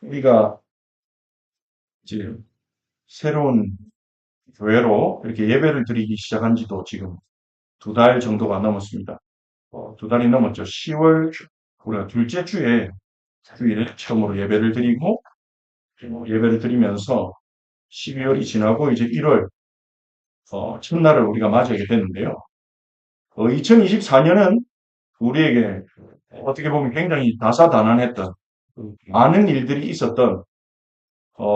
우리가 이제 새로운 교회로 이렇게 예배를 드리기 시작한 지도 지금 2달 정도가 넘었습니다. 2달이 넘었죠. 10월 우리가 둘째 주에 주일에 처음으로 예배를 드리고 예배를 드리면서 12월이 지나고 이제 1월 첫날을 우리가 맞이하게 됐는데요. 2024년은 우리에게 어떻게 보면 굉장히 다사다난했던 많은 일들이 있었던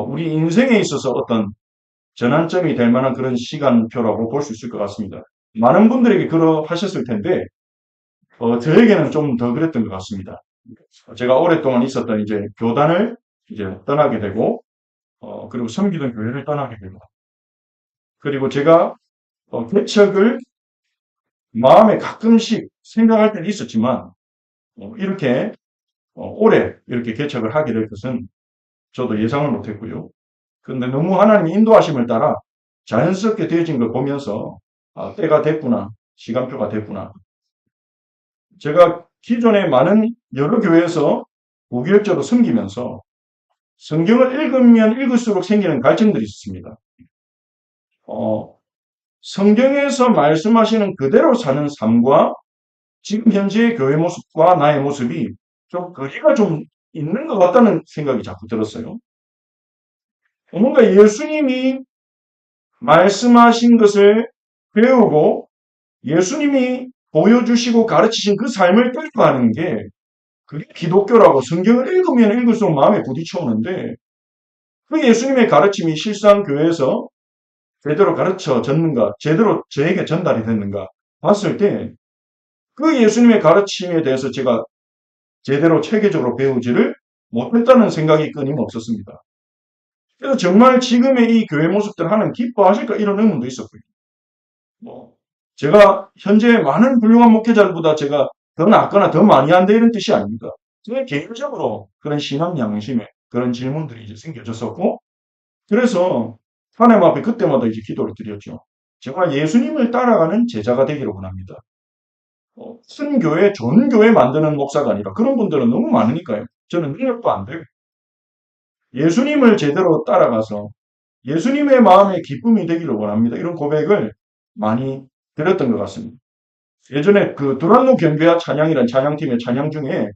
우리 인생에 있어서 어떤 전환점이 될 만한 그런 시간표라고 볼 수 있을 것 같습니다. 많은 분들에게 그러하셨을 텐데 저에게는 좀 더 그랬던 것 같습니다. 제가 오랫동안 있었던 이제 교단을 이제 떠나게 되고 그리고 섬기던 교회를 떠나게 되고 그리고 제가 개척을 마음에 가끔씩 생각할 때는 있었지만 이렇게 오래 이렇게 개척을 하게 될 것은 저도 예상을 못했고요. 그런데 너무 하나님의 인도하심을 따라 자연스럽게 되어진 걸 보면서 때가 됐구나, 시간표가 됐구나. 제가 기존에 많은 여러 교회에서 무기력적으로 섬기면서 성경을 읽으면 읽을수록 생기는 갈증들이 있습니다. 성경에서 말씀하시는 그대로 사는 삶과 지금 현재의 교회 모습과 나의 모습이 좀 거리가 좀 있는 것 같다는 생각이 자꾸 들었어요. 뭔가 예수님이 말씀하신 것을 배우고 예수님이 보여주시고 가르치신 그 삶을 따라가는 게 그게 기독교라고 성경을 읽으면 읽을수록 마음에 부딪혀오는데 그 예수님의 가르침이 실상 교회에서 제대로 가르쳐졌는가, 제대로 저에게 전달이 됐는가 봤을 때 그 예수님의 가르침에 대해서 제가 제대로 체계적으로 배우지를 못했다는 생각이 끊임없었습니다. 그래서 정말 지금의 이 교회 모습들 하나님 기뻐하실까 이런 의문도 있었고요. 제가 현재 많은 훌륭한 목회자들보다 제가 더 낫거나 더 많이 한다 이런 뜻이 아닙니다. 제 개인적으로 그런 신앙 양심에 그런 질문들이 이제 생겨졌었고 그래서 하나님 앞에 그때마다 이제 기도를 드렸죠. 정말 예수님을 따라가는 제자가 되기를 원합니다. 큰 교회, 좋은 교회 만드는 목사가 아니라 그런 분들은 너무 많으니까요. 저는 능력도 안 되고 예수님을 제대로 따라가서 예수님의 마음에 기쁨이 되기를 원합니다. 이런 고백을 많이 드렸던 것 같습니다. 예전에 그 두란노 경배와 찬양이라는 찬양팀의 찬양 중에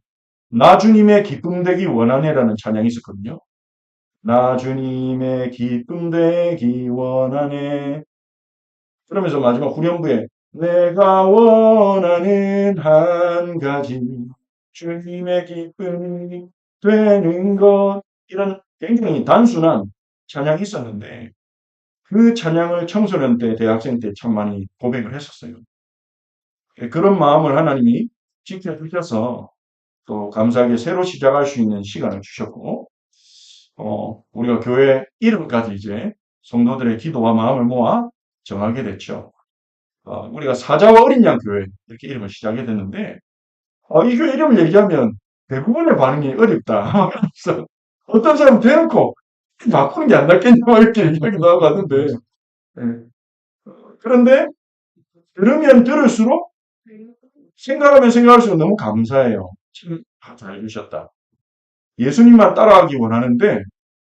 나 주님의 기쁨 되기 원하네라는 찬양이 있었거든요. 나 주님의 기쁨 되기 원하네. 그러면서 마지막 후렴부에 내가 원하는 한 가지 주님의 기쁨이 되는 것 이런 굉장히 단순한 찬양이 있었는데 그 찬양을 청소년 때 대학생 때 참 많이 고백을 했었어요. 그런 마음을 하나님이 지켜주셔서 또 감사하게 새로 시작할 수 있는 시간을 주셨고 우리가 교회 이름까지 이제 성도들의 기도와 마음을 모아 정하게 됐죠. 우리가 사자와 어린 양 교회 이렇게 이름을 시작하게 됐는데 이 교회 이름을 얘기하면 대부분의 반응이 어렵다. 그래서 어떤 사람은 대놓고 바꾸는 게 안 낫겠냐 이렇게 얘기하기도 하고 하는데 그런데 들으면 들을수록 생각하면 생각할수록 너무 감사해요. 참 잘 주셨다. 예수님만 따라가기 원하는데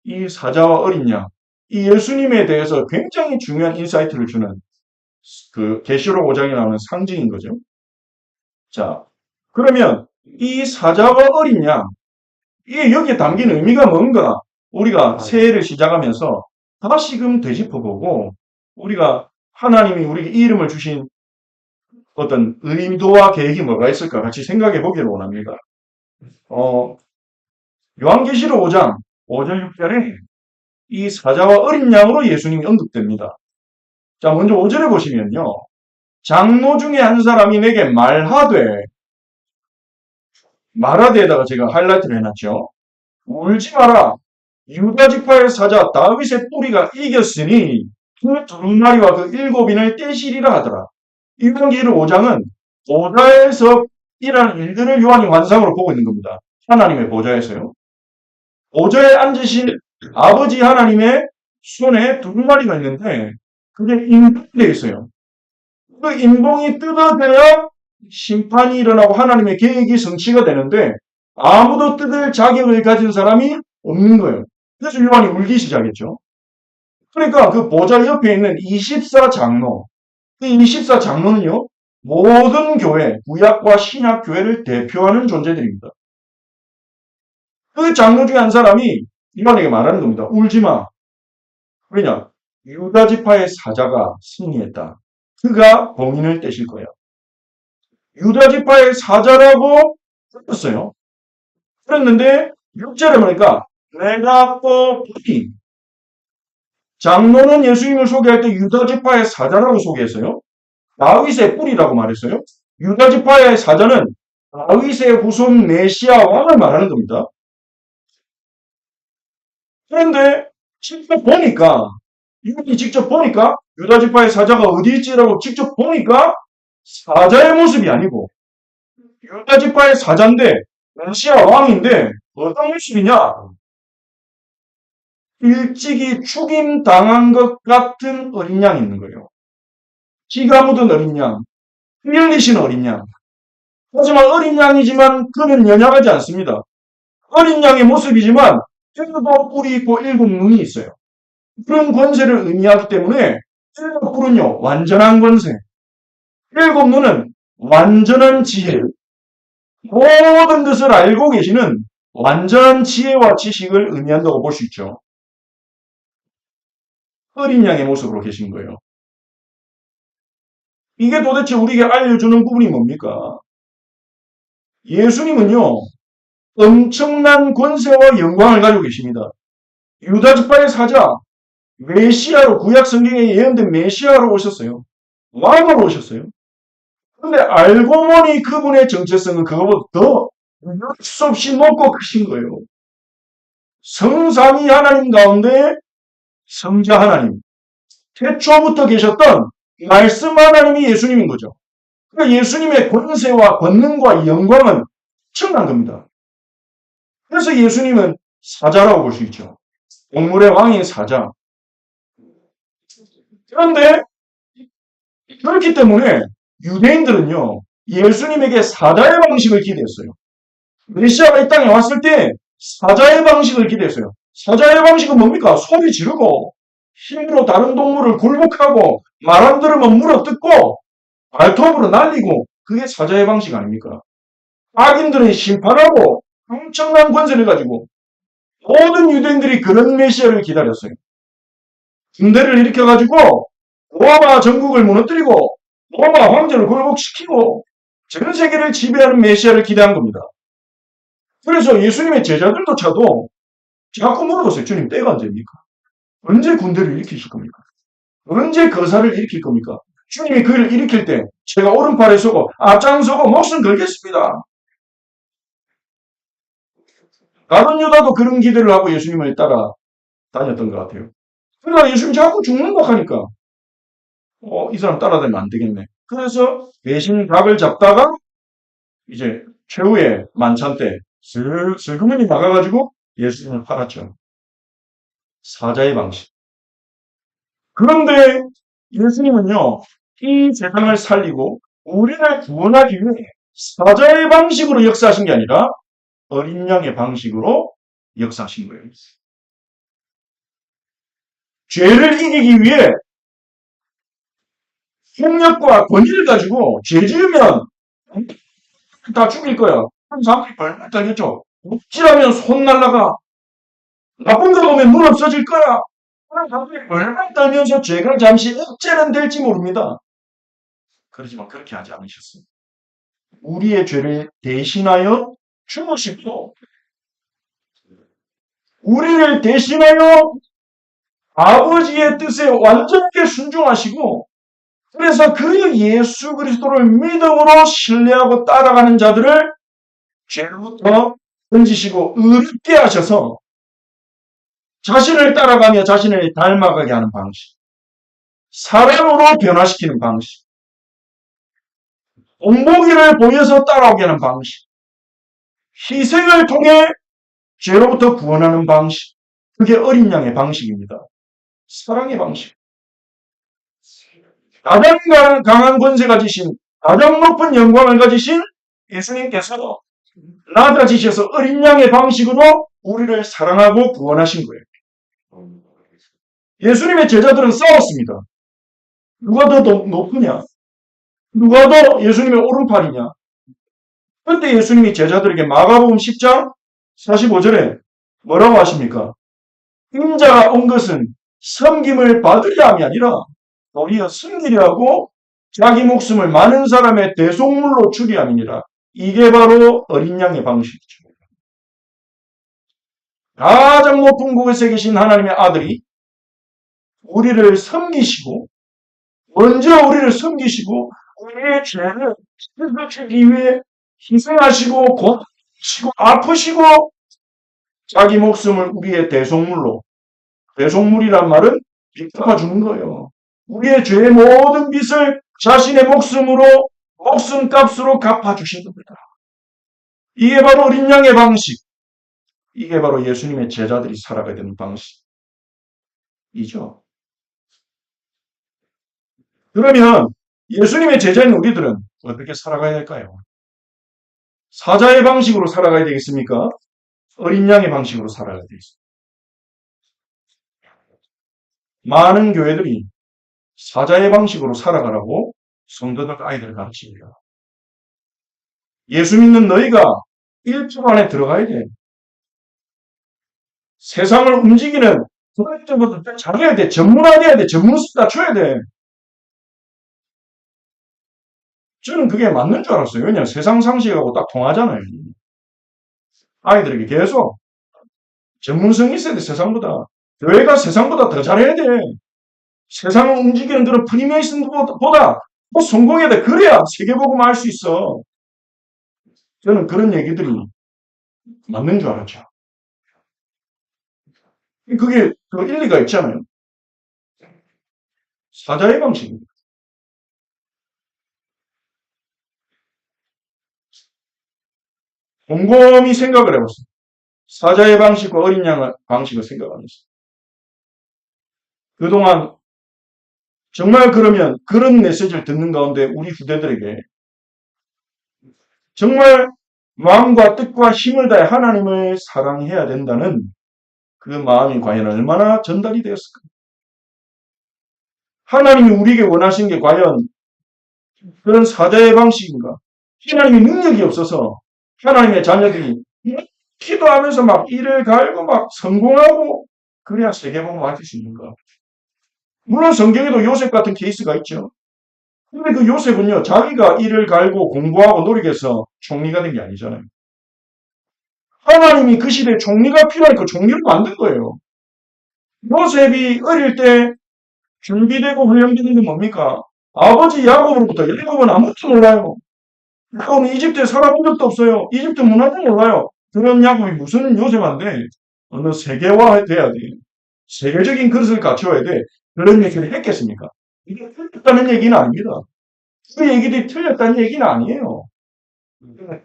이 사자와 어린 양, 이 예수님에 대해서 굉장히 중요한 인사이트를 주는 그 계시록 5장에 나오는 상징인 거죠. 자, 그러면 이 사자와 어린 양, 이게 여기에 담긴 의미가 뭔가 우리가 새해를 시작하면서 다시금 되짚어보고 우리가 하나님이 우리에게 이 이름을 주신 어떤 의도와 계획이 뭐가 있을까 같이 생각해 보기를 원합니다. 요한계시록 5장 5절 6절에 이 사자와 어린 양으로 예수님이 언급됩니다. 자, 먼저 5절에 보시면요. 장로 중에 한 사람이 내게 말하되에다가 제가 하이라이트를 해놨죠. 울지 마라. 유다 지파의 사자 다윗의 뿌리가 이겼으니 그 두루마리와 그 7인을 떼시리라 하더라. 요한계시록 5장은 보좌에서 일하는 일들을 요한이 환상으로 보고 있는 겁니다. 하나님의 보좌에서요. 보좌에 앉으신 아버지 하나님의 손에 두루마리가 있는데 그게 인봉되어 있어요. 그 인봉이 뜯어져야 심판이 일어나고 하나님의 계획이 성취가 되는데 아무도 뜯을 자격을 가진 사람이 없는 거예요. 그래서 요한이 울기 시작했죠. 그러니까 그 보좌 옆에 있는 24장로, 이 24장로는요, 모든 교회, 구약과 신약 교회를 대표하는 존재들입니다. 그 장로 중에 한 사람이 요한에게 말하는 겁니다. 울지 마. 왜냐? 유다 지파의 사자가 승리했다. 그가 봉인을 떼실 거야. 유다 지파의 사자라고 불렀어요. 그랬는데 6절에 보니까 내가 뽑힌 장로는 예수님을 소개할 때 유다 지파의 사자라고 소개했어요. 다윗의 뿔이라고 말했어요. 유다 지파의 사자는 다윗의 후손 메시아 왕을 말하는 겁니다. 그런데 직접 보니까 이분이 직접 보니까 유다 지파의 사자가 어디 있지라고 직접 보니까 사자의 모습이 아니고 유다 지파의 사자인데 메시아 왕인데 어떤 모습이냐? 일찍이 죽임 당한 것 같은 어린 양이 있는 거예요. 피가 묻은 어린 양, 피 흘리신 어린 양. 하지만 어린 양이지만 그는 연약하지 않습니다. 어린 양의 모습이지만 그래도 뿔이 있고 7눈이 있어요. 그런 권세를 의미하기 때문에 7뿔은요 완전한 권세, 7눈은 완전한 지혜, 모든 것을 알고 계시는 완전한 지혜와 지식을 의미한다고 볼 수 있죠. 어린 양의 모습으로 계신 거예요. 이게 도대체 우리에게 알려주는 부분이 뭡니까? 예수님은요, 엄청난 권세와 영광을 가지고 계십니다. 유다 지파의 사자, 메시아로, 구약 성경에 예언된 메시아로 오셨어요. 왕으로 오셨어요. 그런데 알고 보니 그분의 정체성은 그거보다 더 수 없이 높고 크신 거예요. 성삼위 하나님 가운데 성자 하나님, 태초부터 계셨던 말씀 하나님이 예수님인 거죠. 그러니까 예수님의 권세와 권능과 영광은 엄청난 겁니다. 그래서 예수님은 사자라고 볼 수 있죠. 동물의 왕인 사자. 그런데 그렇기 때문에 유대인들은요, 예수님에게 사자의 방식을 기대했어요. 메시아가 이 땅에 왔을 때 사자의 방식을 기대했어요. 사자의 방식은 뭡니까? 소리 지르고 힘으로 다른 동물을 굴복하고 말 안 들으면 물어뜯고 발톱으로 날리고 그게 사자의 방식 아닙니까? 악인들은 심판하고 엄청난 권세를 가지고 모든 유대인들이 그런 메시아를 기다렸어요. 군대를 일으켜가지고 로마 전국을 무너뜨리고 로마 황제를 굴복시키고 전 세계를 지배하는 메시아를 기대한 겁니다. 그래서 예수님의 제자들조차도 자꾸 물어봤어요. 주님 때가 언제입니까? 언제 군대를 일으키실 겁니까? 언제 거사를 일으킬 겁니까? 주님이 그를 일으킬 때 제가 오른팔에 서고 앞장서고 목숨 걸겠습니다. 다른 유다도 그런 기대를 하고 예수님을 따라 다녔던 것 같아요. 그러나 예수님 자꾸 죽는다 하니까 이 사람 따라다니면 안 되겠네. 그래서 대신 각을 잡다가 이제 최후의 만찬 때 슬그머니 나가가지고 예수님을 팔았죠. 사자의 방식. 그런데 예수님은요, 이 세상을 살리고 우리를 구원하기 위해 사자의 방식으로 역사하신 게 아니라 어린 양의 방식으로 역사하신 거예요. 죄를 이기기 위해 폭력과 권위를 가지고 죄 지으면 다 죽일 거야. 그런 사람들이 벌벌 떨겠죠. 묵질하면 손 날라가. 나쁜 거 보면 눈 없어질 거야. 그런 사람들이 벌벌 떨면서 죄가 잠시 억제는 될지 모릅니다. 그렇지만 그렇게 하지 않으셨어요. 우리의 죄를 대신하여 죽으시고 우리를 대신하여 아버지의 뜻에 완전하게 순종하시고 그래서 그 예수 그리스도를 믿음으로 신뢰하고 따라가는 자들을 죄로부터 건지시고 의롭게 하셔서 자신을 따라가며 자신을 닮아가게 하는 방식, 사랑으로 변화시키는 방식, 온보기를 보여서 따라오게 하는 방식, 희생을 통해 죄로부터 구원하는 방식, 그게 어린 양의 방식입니다. 사랑의 방식. 가장 강한 권세 가지신, 가장 높은 영광을 가지신 예수님께서 낮아지셔서 어린 양의 방식으로 우리를 사랑하고 구원하신 거예요. 예수님의 제자들은 싸웠습니다. 누가 더 높으냐? 누가 더 예수님의 오른팔이냐? 그때 예수님이 제자들에게 마가복음 10장 45절에 뭐라고 하십니까? 인자가 온 것은 섬김을 받으려 함이 아니라 도리어 섬기려 하고 자기 목숨을 많은 사람의 대속물로 주게 함이니라. 이게 바로 어린 양의 방식이죠. 가장 높은 곳에 계신 하나님의 아들이 우리를 섬기시고 먼저 우리를 섬기시고 우리의 죄를 씻으시기 위해 희생하시고 고통하시고 아프시고 자기 목숨을 우리의 대속물로, 대속물이란 말은 빚 갚아주는 거예요. 우리의 죄의 모든 빚을 자신의 목숨으로, 목숨값으로 갚아주신 겁니다. 이게 바로 어린 양의 방식. 이게 바로 예수님의 제자들이 살아가야 되는 방식이죠. 그러면 예수님의 제자인 우리들은 어떻게 살아가야 될까요? 사자의 방식으로 살아가야 되겠습니까? 어린 양의 방식으로 살아가야 되겠습니까? 많은 교회들이 사자의 방식으로 살아가라고 성도들 아이들을 가르칩니다. 예수 믿는 너희가 1초 안에 들어가야 돼. 세상을 움직이는 그것부터 잘해야 돼. 전문화돼야 돼. 전문수 갖춰야 돼. 저는 그게 맞는 줄 알았어요. 왜냐하면 세상 상식하고 딱 통하잖아요. 아이들에게 계속 전문성이 있어야 돼. 세상보다. 교회가 세상보다 더 잘해야 돼. 세상을 움직이는 그런 프리메이슨보다 더 성공해야 돼. 그래야 세계복음 알 수 있어. 저는 그런 얘기들이 맞는 줄 알았죠. 그게 그 일리가 있잖아요. 사자의 방식입니다. 곰곰이 생각을 해봤어요. 사자의 방식과 어린 양의 방식을 생각하면서. 그동안 정말 그러면 그런 메시지를 듣는 가운데 우리 후대들에게 정말 마음과 뜻과 힘을 다해 하나님을 사랑해야 된다는 그 마음이 과연 얼마나 전달이 되었을까? 하나님이 우리에게 원하시는 게 과연 그런 사자의 방식인가? 하나님의 능력이 없어서 하나님의 자녀들이 기도하면서 막 이를 갈고 막 성공하고 그래야 세계복음 알릴 수 있는가? 물론 성경에도 요셉 같은 케이스가 있죠. 근데 그 요셉은요, 자기가 이를 갈고 공부하고 노력해서 총리가 된 게 아니잖아요. 하나님이 그 시대에 총리가 필요하니까 총리를 만든 거예요. 요셉이 어릴 때 준비되고 훈련되는 게 뭡니까? 아버지 야곱으로부터 야곱은 아무것도 몰라요. 야곱은 이집트에 살아본 적도 없어요. 이집트 문화도 몰라요. 그런 야곱이 무슨 요셉한테 어느 세계화 돼야 돼. 세계적인 그릇을 갖춰야 돼. 그런 얘기를 했겠습니까? 이게 틀렸다는 얘기는 아닙니다. 그 얘기들이 틀렸다는 얘기는 아니에요.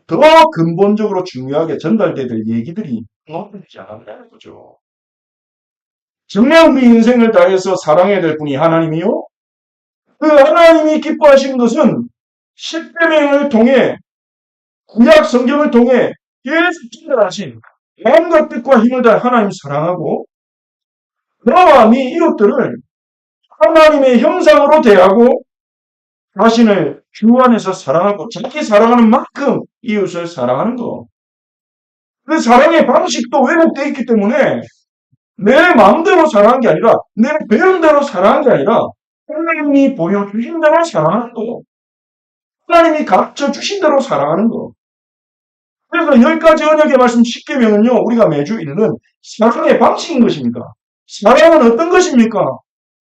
더 근본적으로 중요하게 전달돼야 될 얘기들이 논되지 않았다는 거죠. 정말 우리 인생을 다해서 사랑해야 될 분이 하나님이요. 그 하나님이 기뻐하시는 것은 십계명을 통해 구약 성경을 통해 계속 전달하신 마음과 뜻과 힘을 다해 하나님 사랑하고 너와 네 이웃들을 하나님의 형상으로 대하고 자신을 주 안에서 사랑하고 자기 사랑하는 만큼 이웃을 사랑하는 거. 그 사랑의 방식도 왜곡되어 있기 때문에 내 마음대로 사랑한 게 아니라 내 배운 대로 사랑한 게 아니라 하나님이 보여주신 대로 사랑하는 거. 하나님이 가르쳐주신 대로 사랑하는 거. 그래서 10가지 언약의 말씀 10계명은요. 우리가 매주 읽는 사랑의 방식인 것입니다. 사랑은 어떤 것입니까?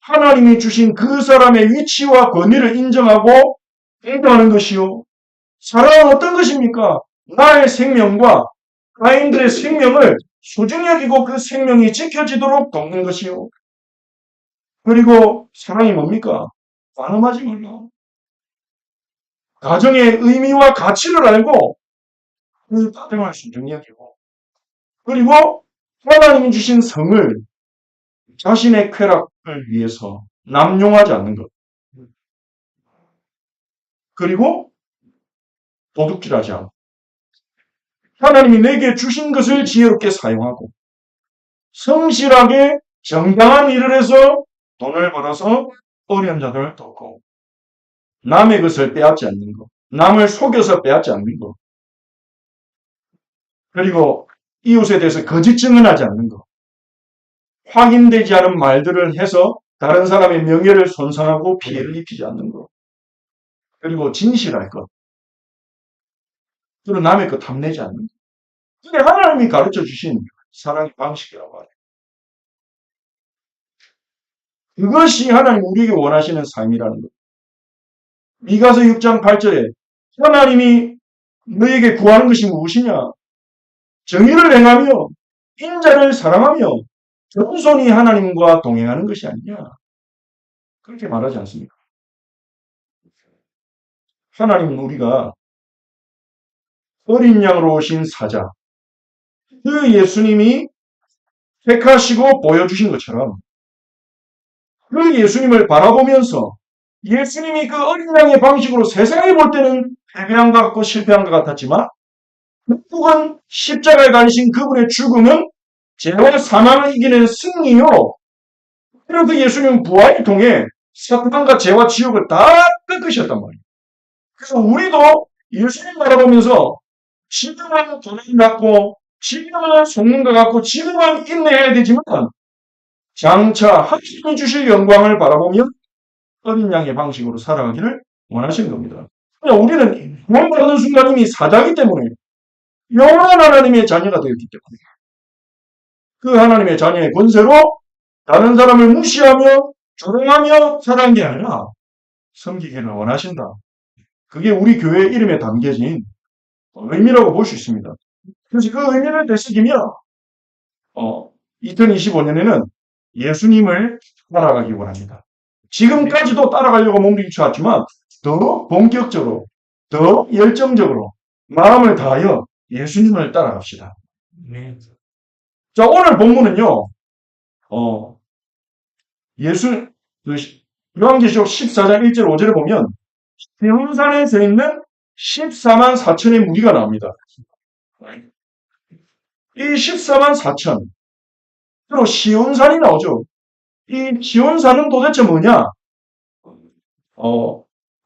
하나님이 주신 그 사람의 위치와 권위를 인정하고 인정하는 것이요. 사랑은 어떤 것입니까? 나의 생명과 타인들의 생명을 소중히 여기고 그 생명이 지켜지도록 돕는 것이요. 그리고 사랑이 뭡니까? 반음하지 말라. 가정의 의미와 가치를 알고 그 가정을 소중히 여기고 그리고 하나님이 주신 성을 자신의 쾌락을 위해서 남용하지 않는 것. 그리고 도둑질하지 않고 하나님이 내게 주신 것을 지혜롭게 사용하고 성실하게 정당한 일을 해서 돈을 벌어서 어려운 자들을 돕고 남의 것을 빼앗지 않는 것, 남을 속여서 빼앗지 않는 것, 그리고 이웃에 대해서 거짓 증언하지 않는 것, 확인되지 않은 말들을 해서 다른 사람의 명예를 손상하고 피해를 입히지 않는 것, 그리고 진실할 것, 그리고 남의 것 탐내지 않는 것. 이게 하나님이 가르쳐 주신 사랑의 방식이라고 말해요. 그것이 하나님 우리에게 원하시는 삶이라는 것. 미가서 6장 8절에 하나님이 너에게 구하는 것이 무엇이냐? 정의를 행하며 인자를 사랑하며 겸손히 하나님과 동행하는 것이 아니냐? 그렇게 말하지 않습니까? 하나님은 우리가 어린 양으로 오신 사자, 그 예수님이 택하시고 보여주신 것처럼 그 예수님을 바라보면서 예수님이 그 어린 양의 방식으로 세상에 볼 때는 패배한 것 같고 실패한 것 같았지만 결국은 십자가에 달리신 그분의 죽음은 죄와 사망을 이기는 승리요. 그리고 그 예수님은 부활을 통해 사탄과 죄와 지옥을 다 꺾으셨단 말이에요. 그래서 우리도 예수님 바라보면서 지금은 돈을 갖고 지금은 속는 것 같고 지금은 인내해야 되지만 장차 하나님이 주실 영광을 바라보며 어린 양의 방식으로 살아가기를 원하시는 겁니다. 그냥 우리는 구원받는 순간 이미 사자이기 때문에 영원한 하나님의 자녀가 되었기 때문에 그 하나님의 자녀의 권세로 다른 사람을 무시하며 조롱하며 살아가는 게 아니라 섬기기를 원하신다. 그게 우리 교회 이름에 담겨진 의미라고 볼 수 있습니다. 그래서 그 의미를 되새기며 2025년에는 예수님을 따라가기 원합니다. 지금까지도 따라가려고 몸부림쳐왔지만 더 본격적으로, 더 열정적으로 마음을 다하여 예수님을 따라갑시다. 자, 오늘 본문은요, 요한계시록 14장 1절 5절에 보면 시온산에 서 있는 14만 4천의 무리가 나옵니다. 이 14만 4천, 그리고 시온산이 나오죠. 이 시온산은 도대체 뭐냐?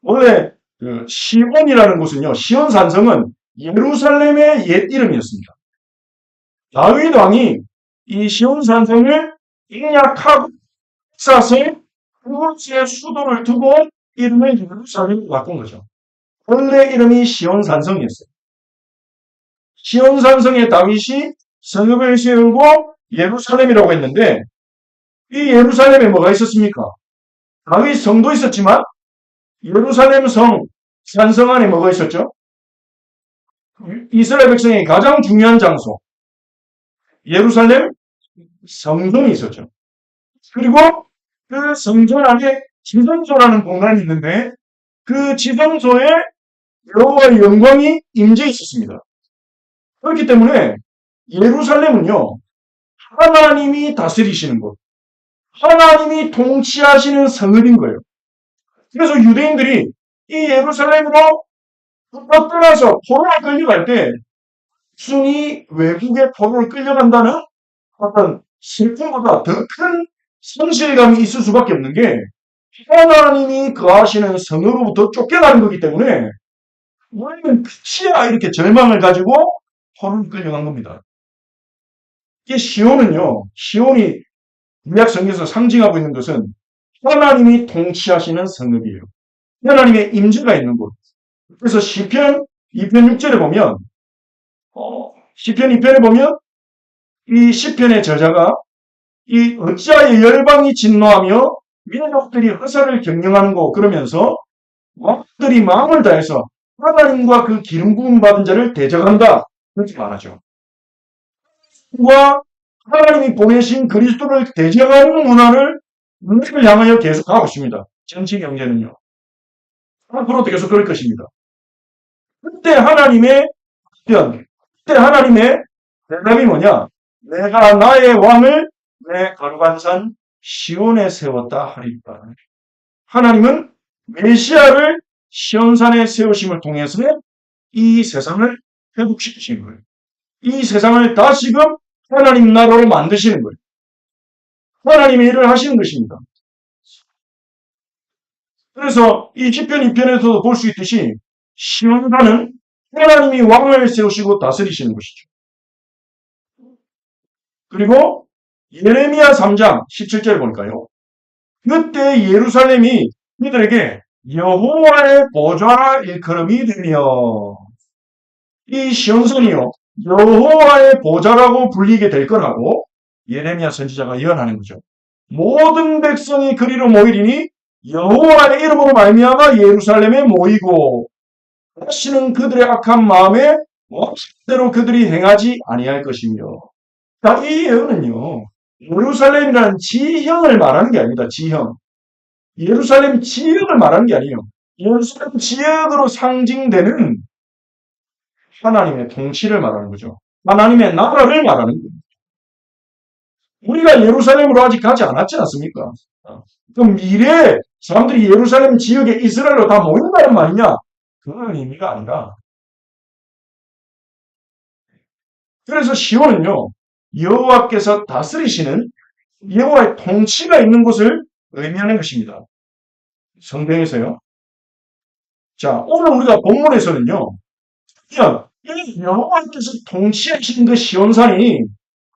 원래 그 시온이라는 곳은요, 시온산성은 예루살렘의 옛 이름이었습니다. 다윗 왕이 이 시온산성을 인약하고 사서 그곳에 수도를 두고 이름을 예루살렘으로 바꾼 거죠. 원래 이름이 시온산성이었어요. 시온산성에 다윗이 성읍을 세우고 예루살렘이라고 했는데 이 예루살렘에 뭐가 있었습니까? 다윗 성도 있었지만 예루살렘 산성 안에 뭐가 있었죠? 이스라엘 백성의 가장 중요한 장소 예루살렘 성전이 있었죠. 그리고 그 성전 안에 지성소라는 공간이 있는데 그 지성소에 여호와의 영광이 임재 있었습니다. 그렇기 때문에 예루살렘은요, 하나님이 다스리시는 곳, 하나님이 통치하시는 성읍인 거예요. 그래서 유대인들이 이 예루살렘으로 떠나서 포로로 끌려갈 때 순이 외국의 포로로 끌려간다는 어떤 슬픔보다 더 큰 성실감이 있을 수밖에 없는 게 하나님이 거하시는 성으로부터 쫓겨나는 거기 때문에 우리는 끝이야 이렇게 절망을 가지고 포로로 끌려간 겁니다. 이 시온이 구약 성경에서 상징하고 있는 것은 하나님이 통치하시는 성읍이에요. 하나님의 임재가 있는 곳. 그래서 시편 2편 6절에 보면 시편 2편에 보면 이 시편의 저자가 이 어찌하여 열방이 진노하며 민족들이 허사를 경영하는 거 그러면서 왕들이 마음을 다해서 하나님과 그 기름 부음 받은 자를 대적한다 그렇게 말하죠. 하나님이 보내신 그리스도를 대적하는 문화를 향하여 계속하고 있습니다. 정치 경제는요. 앞으로도 계속 그럴 것입니다. 그때 하나님의 대답이 뭐냐? 내가 나의 왕을 내 거룩한 산 시온에 세웠다 하리라. 하나님은 메시아를 시온산에 세우심을 통해서 이 세상을 회복시키신 거예요. 이 세상을 다시금 하나님 나라로 만드시는 거예요. 하나님의 일을 하시는 것입니다. 그래서 이 시편 2편에서도 볼 수 있듯이 시온산은 하나님이 왕을 세우시고 다스리시는 것이죠. 그리고 예레미야 3장 17절 볼까요? 그때 예루살렘이 그들에게 여호와의 보좌 일컬음이 되며 이 시온산이요 여호와의 보좌라고 불리게 될 거라고 예레미야 선지자가 예언하는 거죠. 모든 백성이 그리로 모이리니 여호와의 이름으로 말미암아 예루살렘에 모이고 다시는 그들의 악한 마음에 왕대로 그들이 행하지 아니할 것이며. 자, 이 예언은요 예루살렘이라는 지형을 말하는 게 아니다. 지형. 예루살렘 지역을 말하는 게 아니에요. 예루살렘 지역으로 상징되는 하나님의 통치를 말하는 거죠. 하나님의 나라를 말하는 거예요. 우리가 예루살렘으로 아직 가지 않았지 않습니까? 그럼 미래에 사람들이 예루살렘 지역에 이스라엘로 다 모인다는 말이냐? 그런 의미가 아니라. 그래서 시온은요, 여호와께서 다스리시는 여호와의 통치가 있는 곳을 의미하는 것입니다. 성경에서요. 자, 오늘 우리가 본문에서는요, 이 여호와께서 통치하시는 그 시온산이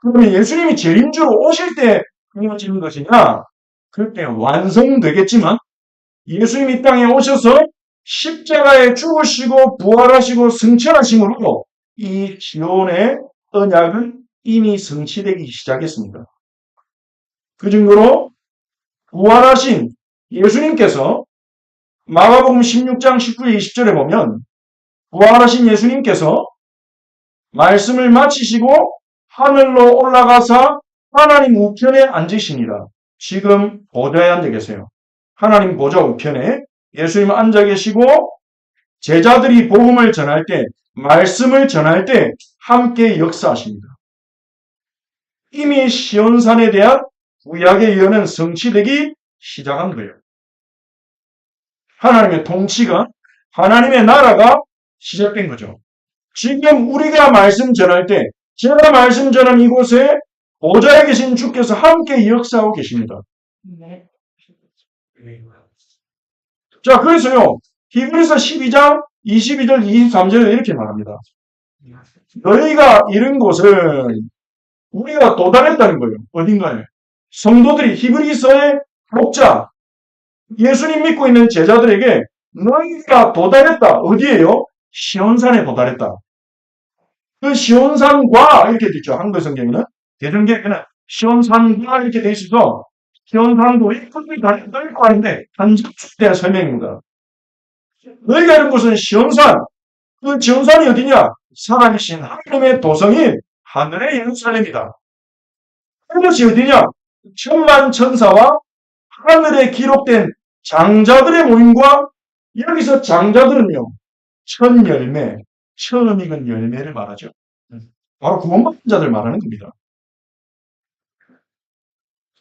그러면 예수님이 재림주로 오실 때 이루어지는 것이냐? 그때 완성되겠지만 예수님이 이 땅에 오셔서 십자가에 죽으시고 부활하시고 승천하심으로 이 시온의 언약은 이미 성취되기 시작했습니다. 그 증거로 부활하신 예수님께서 마가복음 16장 19절 20절에 보면 부활하신 예수님께서 말씀을 마치시고 하늘로 올라가사 하나님 우편에 앉으시니라. 지금 보좌에 앉아 계세요. 하나님 보좌 우편에 예수님 앉아 계시고 제자들이 복음을 전할 때, 말씀을 전할 때 함께 역사하십니다. 이미 시온산에 대한 구약의 예언은 성취되기 시작한 거예요. 하나님의 통치가, 하나님의 나라가 시작된 거죠. 지금 우리가 말씀 전할 때, 제가 말씀 전한 이곳에 보좌에 계신 주께서 함께 역사하고 계십니다. 자, 그래서요, 히브리서 12장 22절, 23절에 이렇게 말합니다. 너희가 이른 곳을 우리가 도달했다는 거예요. 어딘가에. 성도들이 히브리서의 독자, 예수님 믿고 있는 제자들에게 너희가 도달했다. 어디에요? 시온산에 도달했다. 그 시온산과 이렇게 되어 있죠. 한글 성경에는. 대전개에는 시온산과 이렇게 되어 있어서 시온산도 크게 넓고 하는데 한적에 대한 설명입니다. 너희가 이런 곳은 시온산. 그 시온산이 어디냐? 살아계신 하나님의 도성인 하늘의 예루살렘이다. 그것이 어디냐? 천만 천사와 하늘에 기록된 장자들의 모임과 여기서 장자들은요. 천 열매, 처음 익은 열매를 말하죠. 바로 구원받은 자들 말하는 겁니다.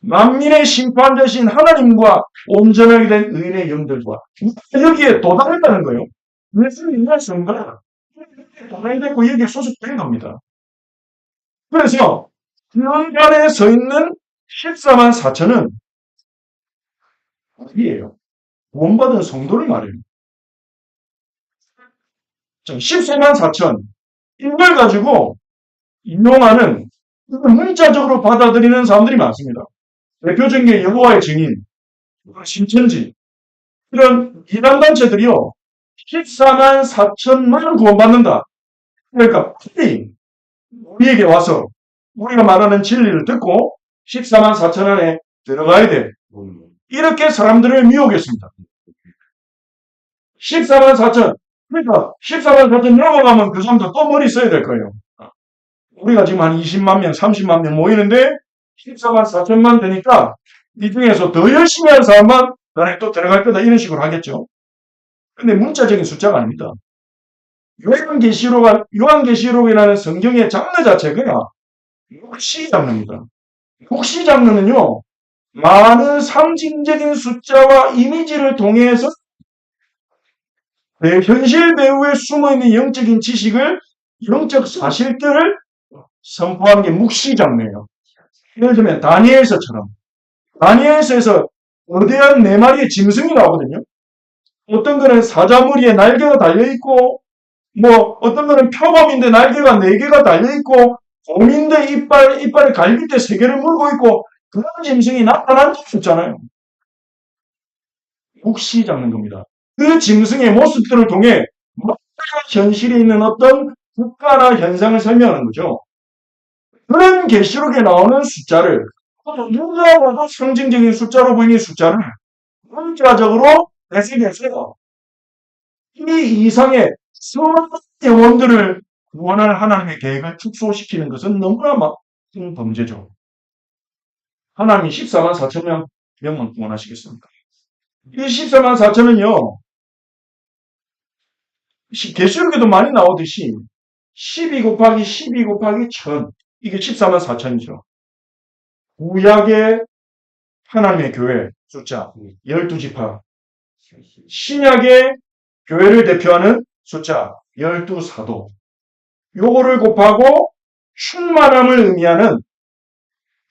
만민의 심판자신 하나님과 온전하게 된 의인의 영들과 여기에 도달했다는 거예요. 예수님이 말씀과 도달됐고 여기에 소속된 겁니다. 그래서 현관에 서 있는 14만 4천은 어디예요? 구원받은 성도를 말해요. 14만 4천 이걸 가지고 인용하는 문자적으로 받아들이는 사람들이 많습니다. 대표적인 게 여호와의 증인, 신천지 이런 이단단체들이요. 14만 4천만 구원받는다. 그러니까 빨리 우리에게 와서 우리가 말하는 진리를 듣고 14만 4천 안에 들어가야 돼. 이렇게 사람들을 미혹했습니다. 14만 4천. 그러니까 14만 4천 넘어가면 그 사람도 또 머리 써야 될 거예요. 우리가 지금 한 20만 명, 30만 명 모이는데 14만 4천만 되니까 이 중에서 더 열심히 하는 사람만 나중에 또 들어갈 거다 이런 식으로 하겠죠. 근데 문자적인 숫자가 아닙니다. 요한계시록이라는 성경의 장르 자체가 혹시 장르입니다. 혹시 장르는요, 많은 상징적인 숫자와 이미지를 통해서 현실 배후에 숨어있는 영적인 지식을, 영적 사실들을 선포한 게 묵시장래예요. 예를 들면 다니엘서처럼 다니엘서에서 거대한 4마리의 짐승이 나오거든요. 어떤 거는 사자무리에 날개가 달려있고 뭐 어떤 거는 표범인데 날개가 4개가 달려있고 곰인데 이빨에 갈빗대 3개를 물고 있고 그런 짐승이 나타난 적이 없잖아요. 묵시 잡는 겁니다. 그 짐승의 모습들을 통해 현실에 있는 어떤 국가나 현상을 설명하는 거죠. 그런 계시록에 나오는 숫자를 누가 봐도 상징적인 숫자로 보이는 숫자를 문자적으로 해석해서 이 이상의 수많은 영혼들을 구원할 하나님의 계획을 축소시키는 것은 너무나 큰 범죄죠. 하나님이 14만 4천 명만 구원하시겠습니까? 이 14만 4천은요, 계시록에도 많이 나오듯이 12 곱하기 12 곱하기 1000, 이게 14만 4천이죠. 구약의 하나님의 교회 숫자 12지파, 신약의 교회를 대표하는 숫자 12사도, 요거를 곱하고 충만함을 의미하는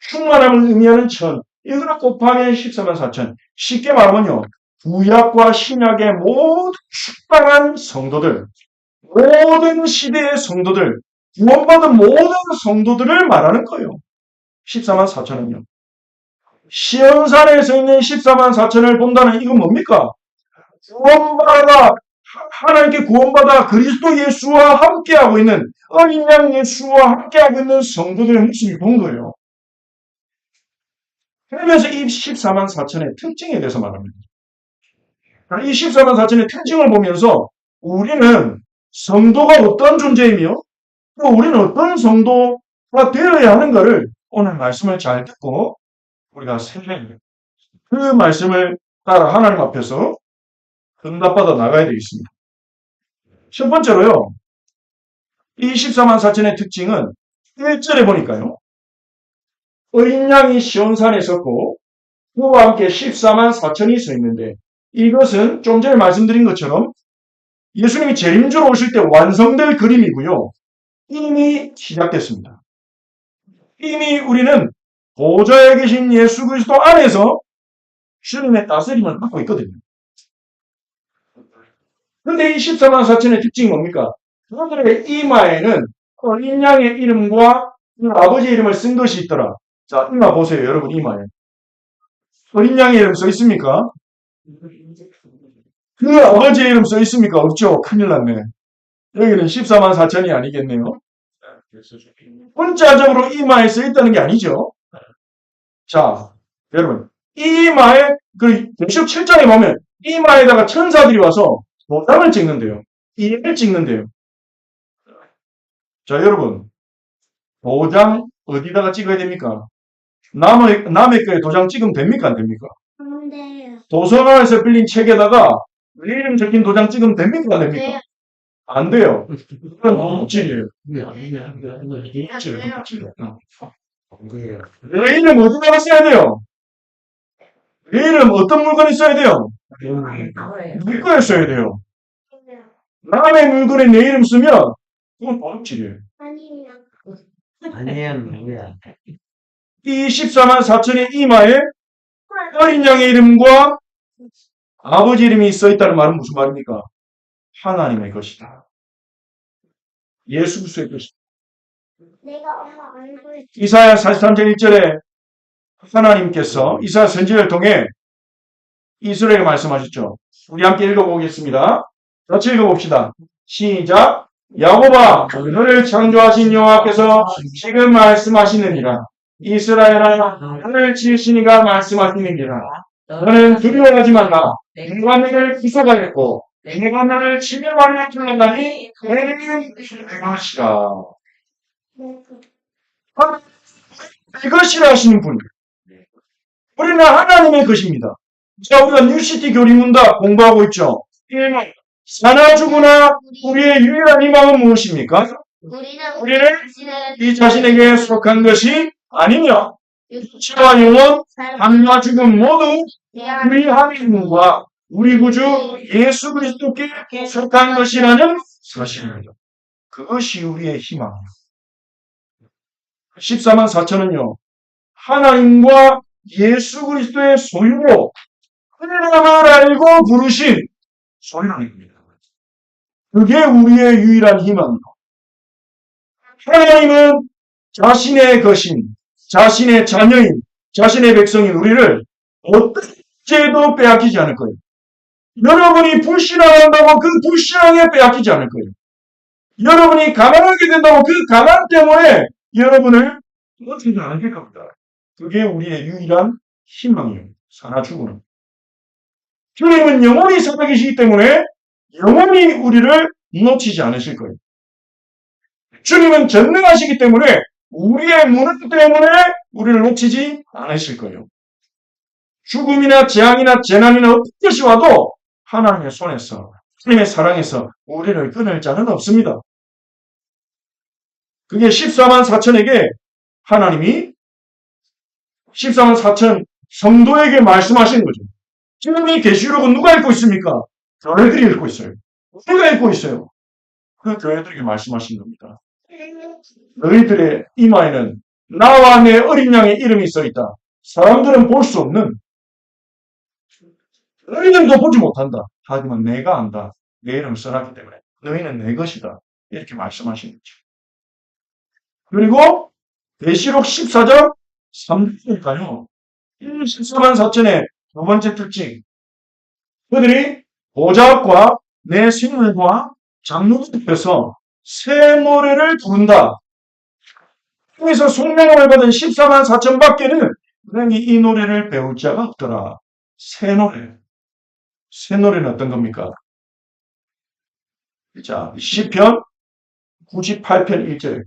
1000, 이거를 곱하면 14만 4천. 쉽게 말하면요, 구약과 신약의 모든 축방한 성도들, 모든 시대의 성도들, 구원받은 모든 성도들을 말하는 거예요. 14만 4천은요. 시온산에서 있는 14만 4천을 본다는 이건 뭡니까? 하나님께 구원받아 그리스도 예수와 함께하고 있는, 어린 양 예수와 함께하고 있는 성도들의 모습을 본 거예요. 그러면서 이 14만 4천의 특징에 대해서 말합니다. 이 14만 4천의 특징을 보면서 우리는 성도가 어떤 존재이며 또 우리는 어떤 성도가 되어야 하는가를 오늘 말씀을 잘 듣고 우리가 그 말씀을 따라 하나님 앞에서 응답받아 나가야 되겠습니다. 첫 번째로요, 이 14만 4천의 특징은 1절에 보니까요, 어린 양이 시온산에 섰고 그와 함께 14만 4천이 서 있는데, 이것은 좀 전에 말씀드린 것처럼 예수님이 재림주로 오실 때 완성될 그림이고요. 이미 시작됐습니다. 이미 우리는 보좌에 계신 예수 그리스도 안에서 주님의 다스림을 받고 있거든요. 그런데 이 14만 4천의 특징이 뭡니까? 그들의 이마에는 어린 양의 이름과 아버지의 이름을 쓴 것이 있더라. 자, 이마 보세요, 여러분. 이마에 어린 양의 이름 써 있습니까? 그 아버지의 이름 써 있습니까? 없죠. 큰일 났네. 여기는 14만 4천이 아니겠네요. 문자적으로 이마에 써 있다는 게 아니죠. 자, 여러분, 이마에 그 계시록 7장에 보면 이마에다가 천사들이 와서 도장을 찍는데요. 이를 찍는데요. 자, 여러분, 도장 어디다가 찍어야 됩니까? 남의 거에 도장 찍으면 됩니까? 안 됩니까? 안 돼요. 도서관에서 빌린 책에다가 내 이름 적힌 도장 찍으면 됩니까? 안 됩니까? 네. 안 돼요. 그건 묵질이에요. 내 이름 어디다가 써야 돼요? 내 이름 어떤 물건에 써야 돼요? 네 거에 써야 돼요. 남의 물건에 내 이름 쓰면 그건 도둑질이에요. 아니에요. 뭐야? 이 14만 4천의 이마에 어린 양의 이름과 아버지 이름이 써 있다는 말은 무슨 말입니까? 하나님의 것이다. 예수 그리스도의 것이다. 내가 엄마 얼굴 이사야 43장 1절에 하나님께서 이사야 선지자를 통해 이스라엘에 말씀하셨죠. 우리 함께 읽어보겠습니다. 같이 읽어봅시다. 시작. 야곱아, 너를 창조하신 여호와께서 지금 말씀하시느니라. 이스라엘아, 하늘 지으신 이가 말씀하시느니라. 너는 두려워하지 말라. 내가 너를 구속하였고 내가 너를 지명하려 불렀나니 너는 내가 하시라. 이것이라 하시는 분. 우리는 하나님의 것입니다. 자, 우리가 뉴시티 교리문답 공부하고 있죠. 사나 죽으나 우리의 유일한 희망은 무엇입니까? 우리는 이 자신에게 속한 것이 아니며 육체와 영혼, 삶과 죽음 모두 우리 하나님과 우리 구주 예수 그리스도께 속한 것이라는 사실입니다. 그것이 우리의 희망입니다. 14만 4천은요. 하나님과 예수 그리스도의 소유로 하나님을 알고 부르신 소유라는 겁니다. 그게 우리의 유일한 희망이요. 하나님은 자신의 것인, 자신의 자녀인, 자신의 백성인 우리를 어떻게도 빼앗기지 않을 거예요. 여러분이 불신앙한다고 그 불신앙에 빼앗기지 않을 거예요. 여러분이 가난하게 된다고 그 가난 때문에 여러분을 놓치지 않을 겁니다. 그게 우리의 유일한 희망이에요. 사나 죽으는. 주님은 영원히 살아계시기 때문에 영원히 우리를 놓치지 않으실 거예요. 주님은 전능하시기 때문에 우리의 무능 때문에 우리를 놓치지 않으실 거예요. 죽음이나 재앙이나 재난이나 어떤 것이 와도 하나님의 손에서, 하나님의 사랑에서 우리를 끊을 자는 없습니다. 그게 14만 4천에게 하나님이 14만 4천 성도에게 말씀하신 거죠. 지금 이 계시록은 누가 읽고 있습니까? 교회들이 읽고 있어요. 우리가 읽고 있어요. 그 교회들에게 말씀하신 겁니다. 너희들의 이마에는 나와 내 어린 양의 이름이 써있다. 사람들은 볼 수 없는, 너희들도 보지 못한다. 하지만 내가 안다. 내 이름을 써놨기 때문에 너희는 내 것이다. 이렇게 말씀하신 거죠. 그리고 계시록 14장 3절이니까요. 14만 4천의 두 번째 특징. 그들이 보좌 앞과 내 생물과 장로들 앞에서 새 노래를 부른다. 여기서 속명을 받은 14만 4천 밖에는 그냥 이 노래를 배울 자가 없더라. 새 노래. 새 노래는 어떤 겁니까? 자, 시편 98편 1절.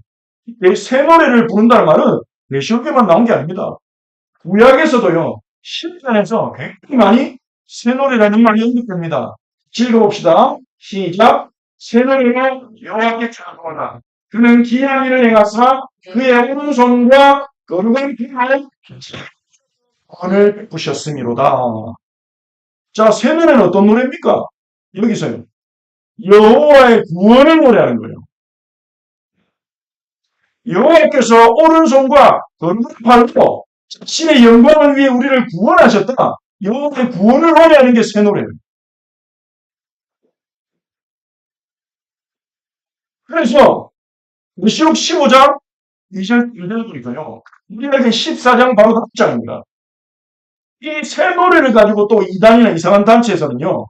새 노래를 부른다는 말은 계시록에만 나온 게 아닙니다. 구약에서도요, 시편에서 굉장히 많이 새 노래라는 말이 언급됩니다. 읽어봅시다. 시작. 새 노래로 여호와께 찬송하라. 그는 기이한 일을 행하사 그의 오른손과 거룩한 힘으로 구원을 베푸셨음이로다. 자, 새 노래는 어떤 노래입니까? 여기서요. 여호와의 구원을 노래하는 거예요. 여호와께서 오른손과 거룩한 팔로 자신의 영광을 위해 우리를 구원하셨다. 여호와의 구원을 노래하는 게 새 노래예요. 그래서 계시록 15장 2절 1절 보니까요. 우리에게 14장 바로 다음 장입니다. 이 새 노래를 가지고 또 이단이나 이상한 단체에서는요.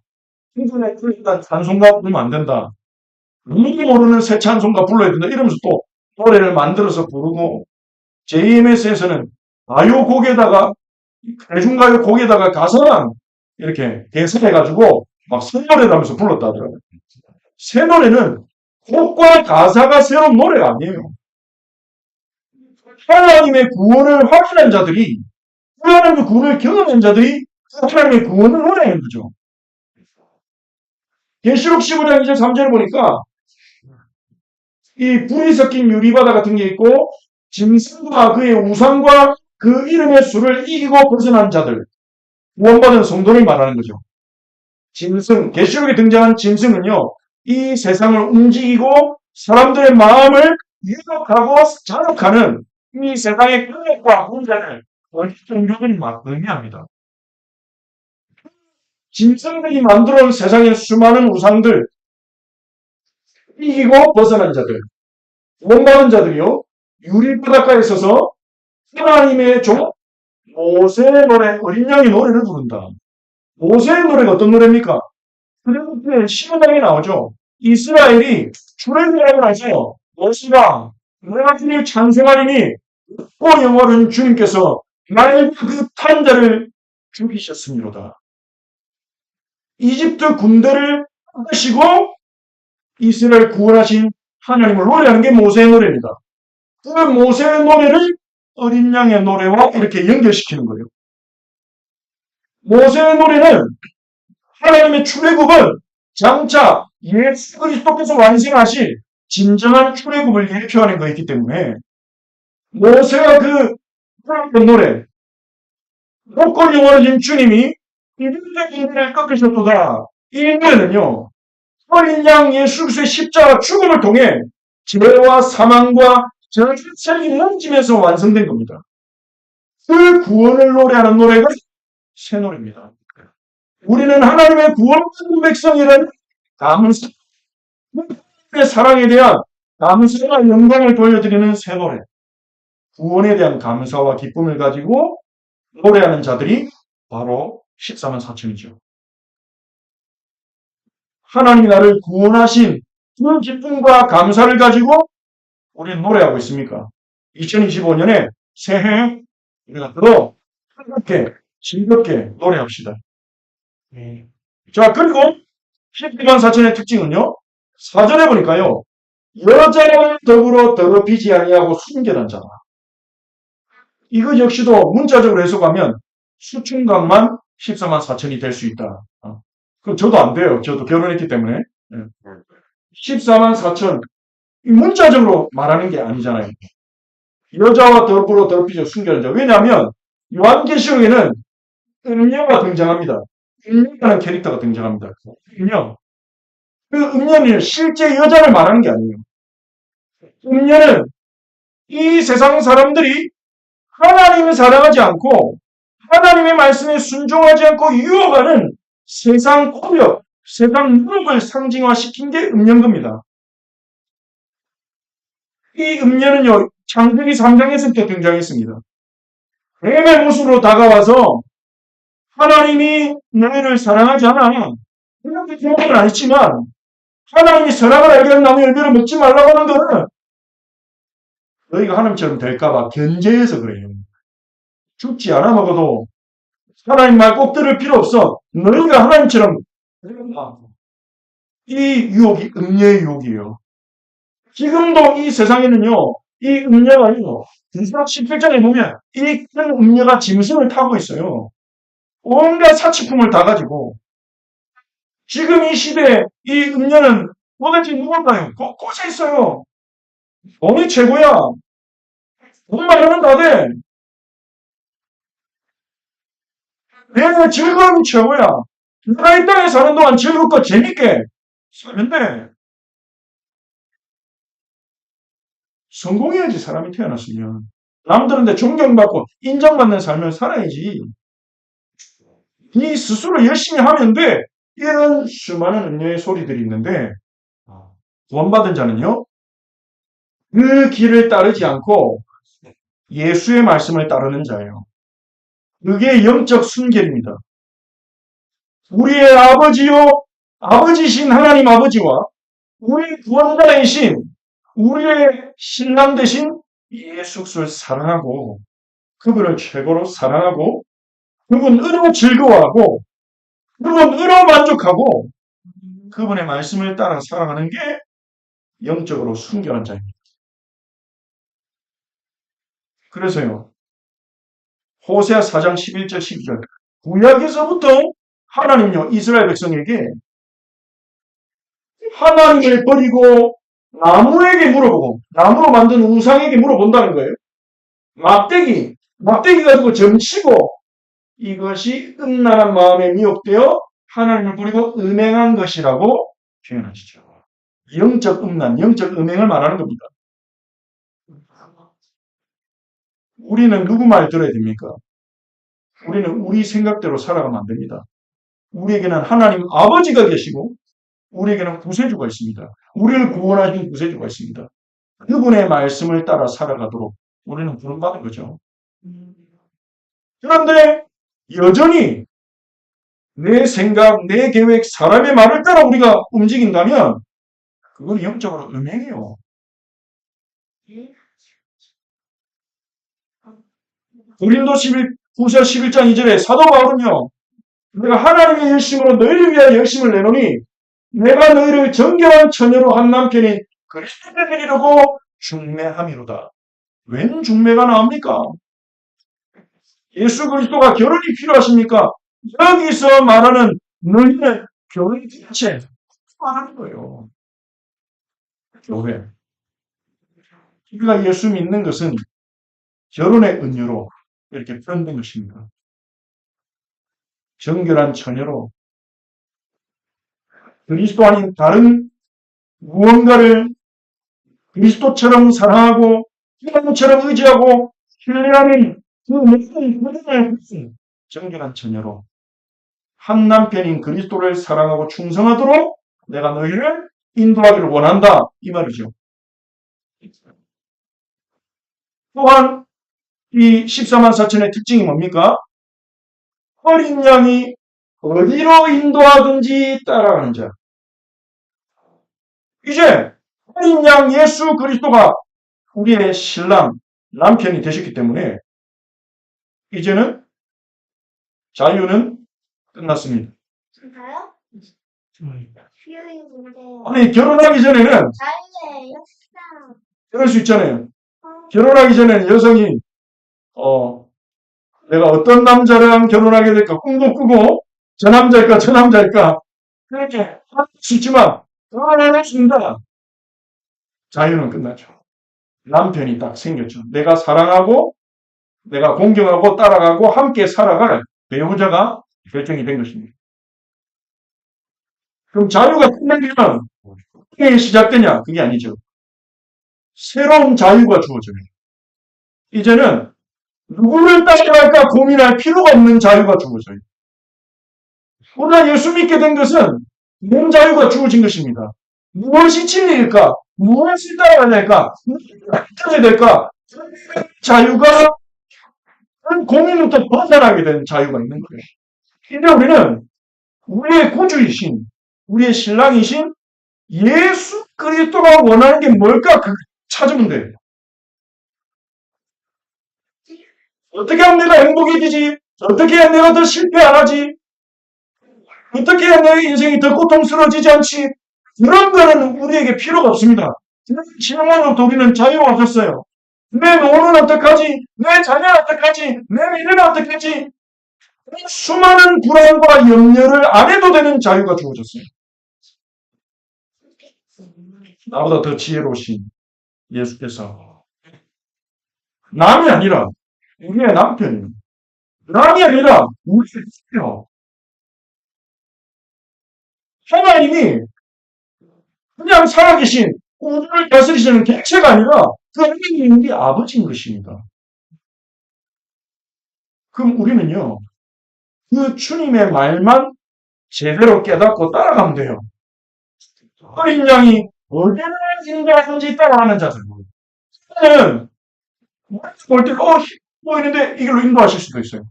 인터넷 일단 찬송가 부르면 안 된다. 누구도 모르는 새 찬송가 불러야 된다. 이러면서 또 노래를 만들어서 부르고 JMS에서는 가요곡에다가 대중가요 곡에다가 가사만 이렇게 개설해가지고 막 새 노래를 하면서 불렀다 하더라고요. 새 노래는 곡과 가사가 새로운 노래가 아니에요. 하나님의 구원을 확인한 자들이, 하나님의 구원을 경험한 자들이 하나님의 구원을 노래하는 거죠. 계시록 15장 2절 3절을 보니까 이 불이 섞인 유리바다 같은 게 있고 짐승과 그의 우상과 그 이름의 수를 이기고 벗어난 자들, 구원받은 성도를 말하는 거죠. 짐승, 계시록에 등장한 짐승은요, 이 세상을 움직이고 사람들의 마음을 유혹하고 자극하는 이 세상의 권력과 혼자를 종교들이 의미합니다. 짐승들이 만들어온 세상의 수많은 우상들, 이기고 벗어난 자들, 구원받은 자들이요, 유리바닷가에 서서 하나님의 종 모세의 노래, 어린 양의 노래를 부른다. 모세의 노래가 어떤 노래입니까? 그래서 15장에 나오죠. 이스라엘이 출애굽하고 나서 모세가 내가 주님 찬송하리니 오 영원한 주님께서 나의 그 탄자를 죽이셨습니다. 이집트 군대를 하시고 이스라엘 구원하신 하나님을 노래하는 게 모세의 노래입니다. 그 모세의 노래를 어린 양의 노래와 이렇게 연결시키는 거예요. 모세의 노래는 하나님의 출애굽은 장차 예수 그리스도께서 완성하실 진정한 출애굽을 예표하는 것이기 때문에 모세가 그 노래 목골 영원하신 주님이 이들의 인생을 꺾으셨도다. 이 노래는요, 어린 양 예수 그리스도의 십자가 죽음을 통해 죄와 사망과 전세기 이쯤에서 완성된 겁니다. 그 구원을 노래하는 노래가 새 노래입니다. 우리는 하나님의 구원받은 백성이라는 감사, 하나님의 사랑에 대한 감사와 영광을 돌려드리는 새 노래. 구원에 대한 감사와 기쁨을 가지고 노래하는 자들이 바로 14만 4천이죠. 하나님이 나를 구원하신 그 기쁨과 감사를 가지고 우리는 노래하고 있습니까? 2025년에 새해 우리가 더 즐겁게 노래합시다. 자, 그리고 12만 4천의 특징은요. 사전에 보니까요. 여자와 더불어 더럽히지 아니하고 순결한 자다. 이거 역시도 문자적으로 해석하면 수충각만 14만 4천이 될 수 있다. 그럼 저도 안 돼요. 저도 결혼했기 때문에. 14만 4천. 문자적으로 말하는 게 아니잖아요. 여자와 더불어 더럽히지 순결한 자. 왜냐하면 요한계시록에는 음녀가 등장합니다. 음녀라는 캐릭터가 등장합니다. 음녀. 그 음녀는 실제 여자를 말하는 게 아니에요. 음녀는 이 세상 사람들이 하나님을 사랑하지 않고 하나님의 말씀에 순종하지 않고 유혹하는 세상 고력, 세상 무력을 상징화시킨 게 음녀인 겁니다. 이 음녀는요, 창세기 3장에서부터 등장했습니다. 뱀의 모습으로 다가와서 하나님이 너희를 사랑하지 않아. 그렇게 기록은 아니지만 하나님이 선악을 알게 한 나무 열매를 먹지 말라고 하는 거는 너희가 하나님처럼 될까봐 견제해서 그래요. 죽지 않아 먹어도 하나님 말 꼭 들을 필요 없어. 너희가 하나님처럼 이 유혹이 음녀의 유혹이에요. 지금도 이 세상에는요. 이 음녀가요. 구약 17장에 보면 이 큰 음녀가 짐승을 타고 있어요. 온갖 사치품을 다 가지고 지금 이 시대에 이 음녀는 도대체 누굴까요? 곳곳에 있어요. 돈이 최고야. 돈 많으면 다 돼. 내 즐거움이 최고야. 내가 이 땅에 사는 동안 즐겁고 재밌게 살면 돼. 성공해야지 사람이 태어났으면. 남들한테 존경받고 인정받는 삶을 살아야지. 네 스스로 열심히 하면 돼. 이런 수많은 음녀의 소리들이 있는데 구원받은 자는요. 그 길을 따르지 않고 예수의 말씀을 따르는 자예요. 그게 영적 순결입니다. 우리의 아버지요, 아버지신 하나님 아버지와 우리 구원자이신 우리의 신랑 되신 예수 그리스도를 사랑하고 그분을 최고로 사랑하고 그분으로 즐거워하고 그분으로 만족하고 그분의 말씀을 따라 살아가는 게 영적으로 순결한 자입니다. 그래서요. 호세아 4장 11절 12절 구약에서부터 하나님요 이스라엘 백성에게 하나님을 버리고 나무에게 물어보고 나무로 만든 우상에게 물어본다는 거예요. 막대기 가지고 점치고 이것이 음란한 마음에 미혹되어 하나님을 버리고 음행한 것이라고 표현하시죠. 영적 음란, 영적 음행을 말하는 겁니다. 우리는 누구 말 들어야 됩니까? 우리는 우리 생각대로 살아가면 안 됩니다. 우리에게는 하나님 아버지가 계시고 우리에게는 구세주가 있습니다. 우리를 구원하신 구세주가 있습니다. 그분의 말씀을 따라 살아가도록 우리는 부름받은 거죠. 그런데 여전히 내 생각, 내 계획, 사람의 말을 따라 우리가 움직인다면 그건 영적으로 음행이에요. 고린도 9절 11장 2절에 사도 바울은요. 내가 하나님의 열심으로 너희를 위하여 열심을 내노니 내가 너희를 정결한 처녀로 한 남편인 그리스도를 드리려고 중매함이로다. 웬 중매가 나옵니까? 예수 그리스도가 결혼이 필요하십니까? 여기서 말하는 너희는 교회 자체 말하는 거예요. 교회. 우리가 예수 믿는 것은 결혼의 은유로 이렇게 표현된 것입니다. 정결한 처녀로 그리스도 아닌 다른 무언가를 그리스도처럼 사랑하고 희망처럼 의지하고 신뢰하는 그 모든 모든을 정결한 처녀로 한 남편인 그리스도를 사랑하고 충성하도록 내가 너희를 인도하기를 원한다. 이 말이죠. 또한 이 14만 4천의 특징이 뭡니까? 어린 양이 어디로 인도하든지 따라가는 자. 이제 어린 양 예수 그리스도가 우리의 신랑, 남편이 되셨기 때문에 이제는 자유는 끝났습니다. 진짜요? 비율이 뭔데? 아니, 결혼하기 전에는 자유의 역사. 그럴 수 있잖아요. 어, 결혼하기 전에는 여성이 내가 어떤 남자랑 결혼하게 될까 꿈도 꾸고 저 남자일까 저 남자일까 그렇게 할 수 있지만 결혼을 했습니다. 자유는 끝났죠. 남편이 딱 생겼죠. 내가 사랑하고 내가 공경하고 따라가고 함께 살아갈 배우자가 결정이 된 것입니다. 그럼 자유가 끝나면 어떻게 시작되냐? 그게 아니죠. 새로운 자유가 주어져요. 이제는 누구를 따라갈까 고민할 필요가 없는 자유가 주어져요. 우리가 예수 믿게 된 것은 몸 자유가 주어진 것입니다. 무엇이 진리일까? 무엇을 따라가야 될까? 무엇을 해야 될까? 자유가 고민부터 벗어나게 되는 자유가 있는 거예요. 이제 우리는 우리의 구주이신, 우리의 신랑이신 예수 그리스도가 원하는 게 뭘까? 그걸 찾으면 돼요. 어떻게 하면 내가 행복해지지? 어떻게 하면 내가 더 실패 안 하지? 어떻게 하면 내 인생이 더 고통스러워지지 않지? 그런 거는 우리에게 필요가 없습니다. 지난번부터 우리는 자유로워졌어요. 내 노는 어떡하지? 내 자녀는 어떡하지? 내 미래는 어떡하지? 수많은 불안과 염려를 안 해도 되는 자유가 주어졌어요. 나보다 더 지혜로우신 예수께서 남이 아니라 우리의 남편이에요. 남이 아니라 우리의 남편. 하나님이 그냥 살아계신 우주를 다스리시는 객체가 아니라 그 하나님이 우리 아버지인 것입니다. 그럼 우리는요, 그 주님의 말만 제대로 깨닫고 따라가면 돼요. 어린 양이 어디를 인도하든지 따라가는 자들. 때는 볼때 보이는데 이걸로 인도하실 수도 있어요.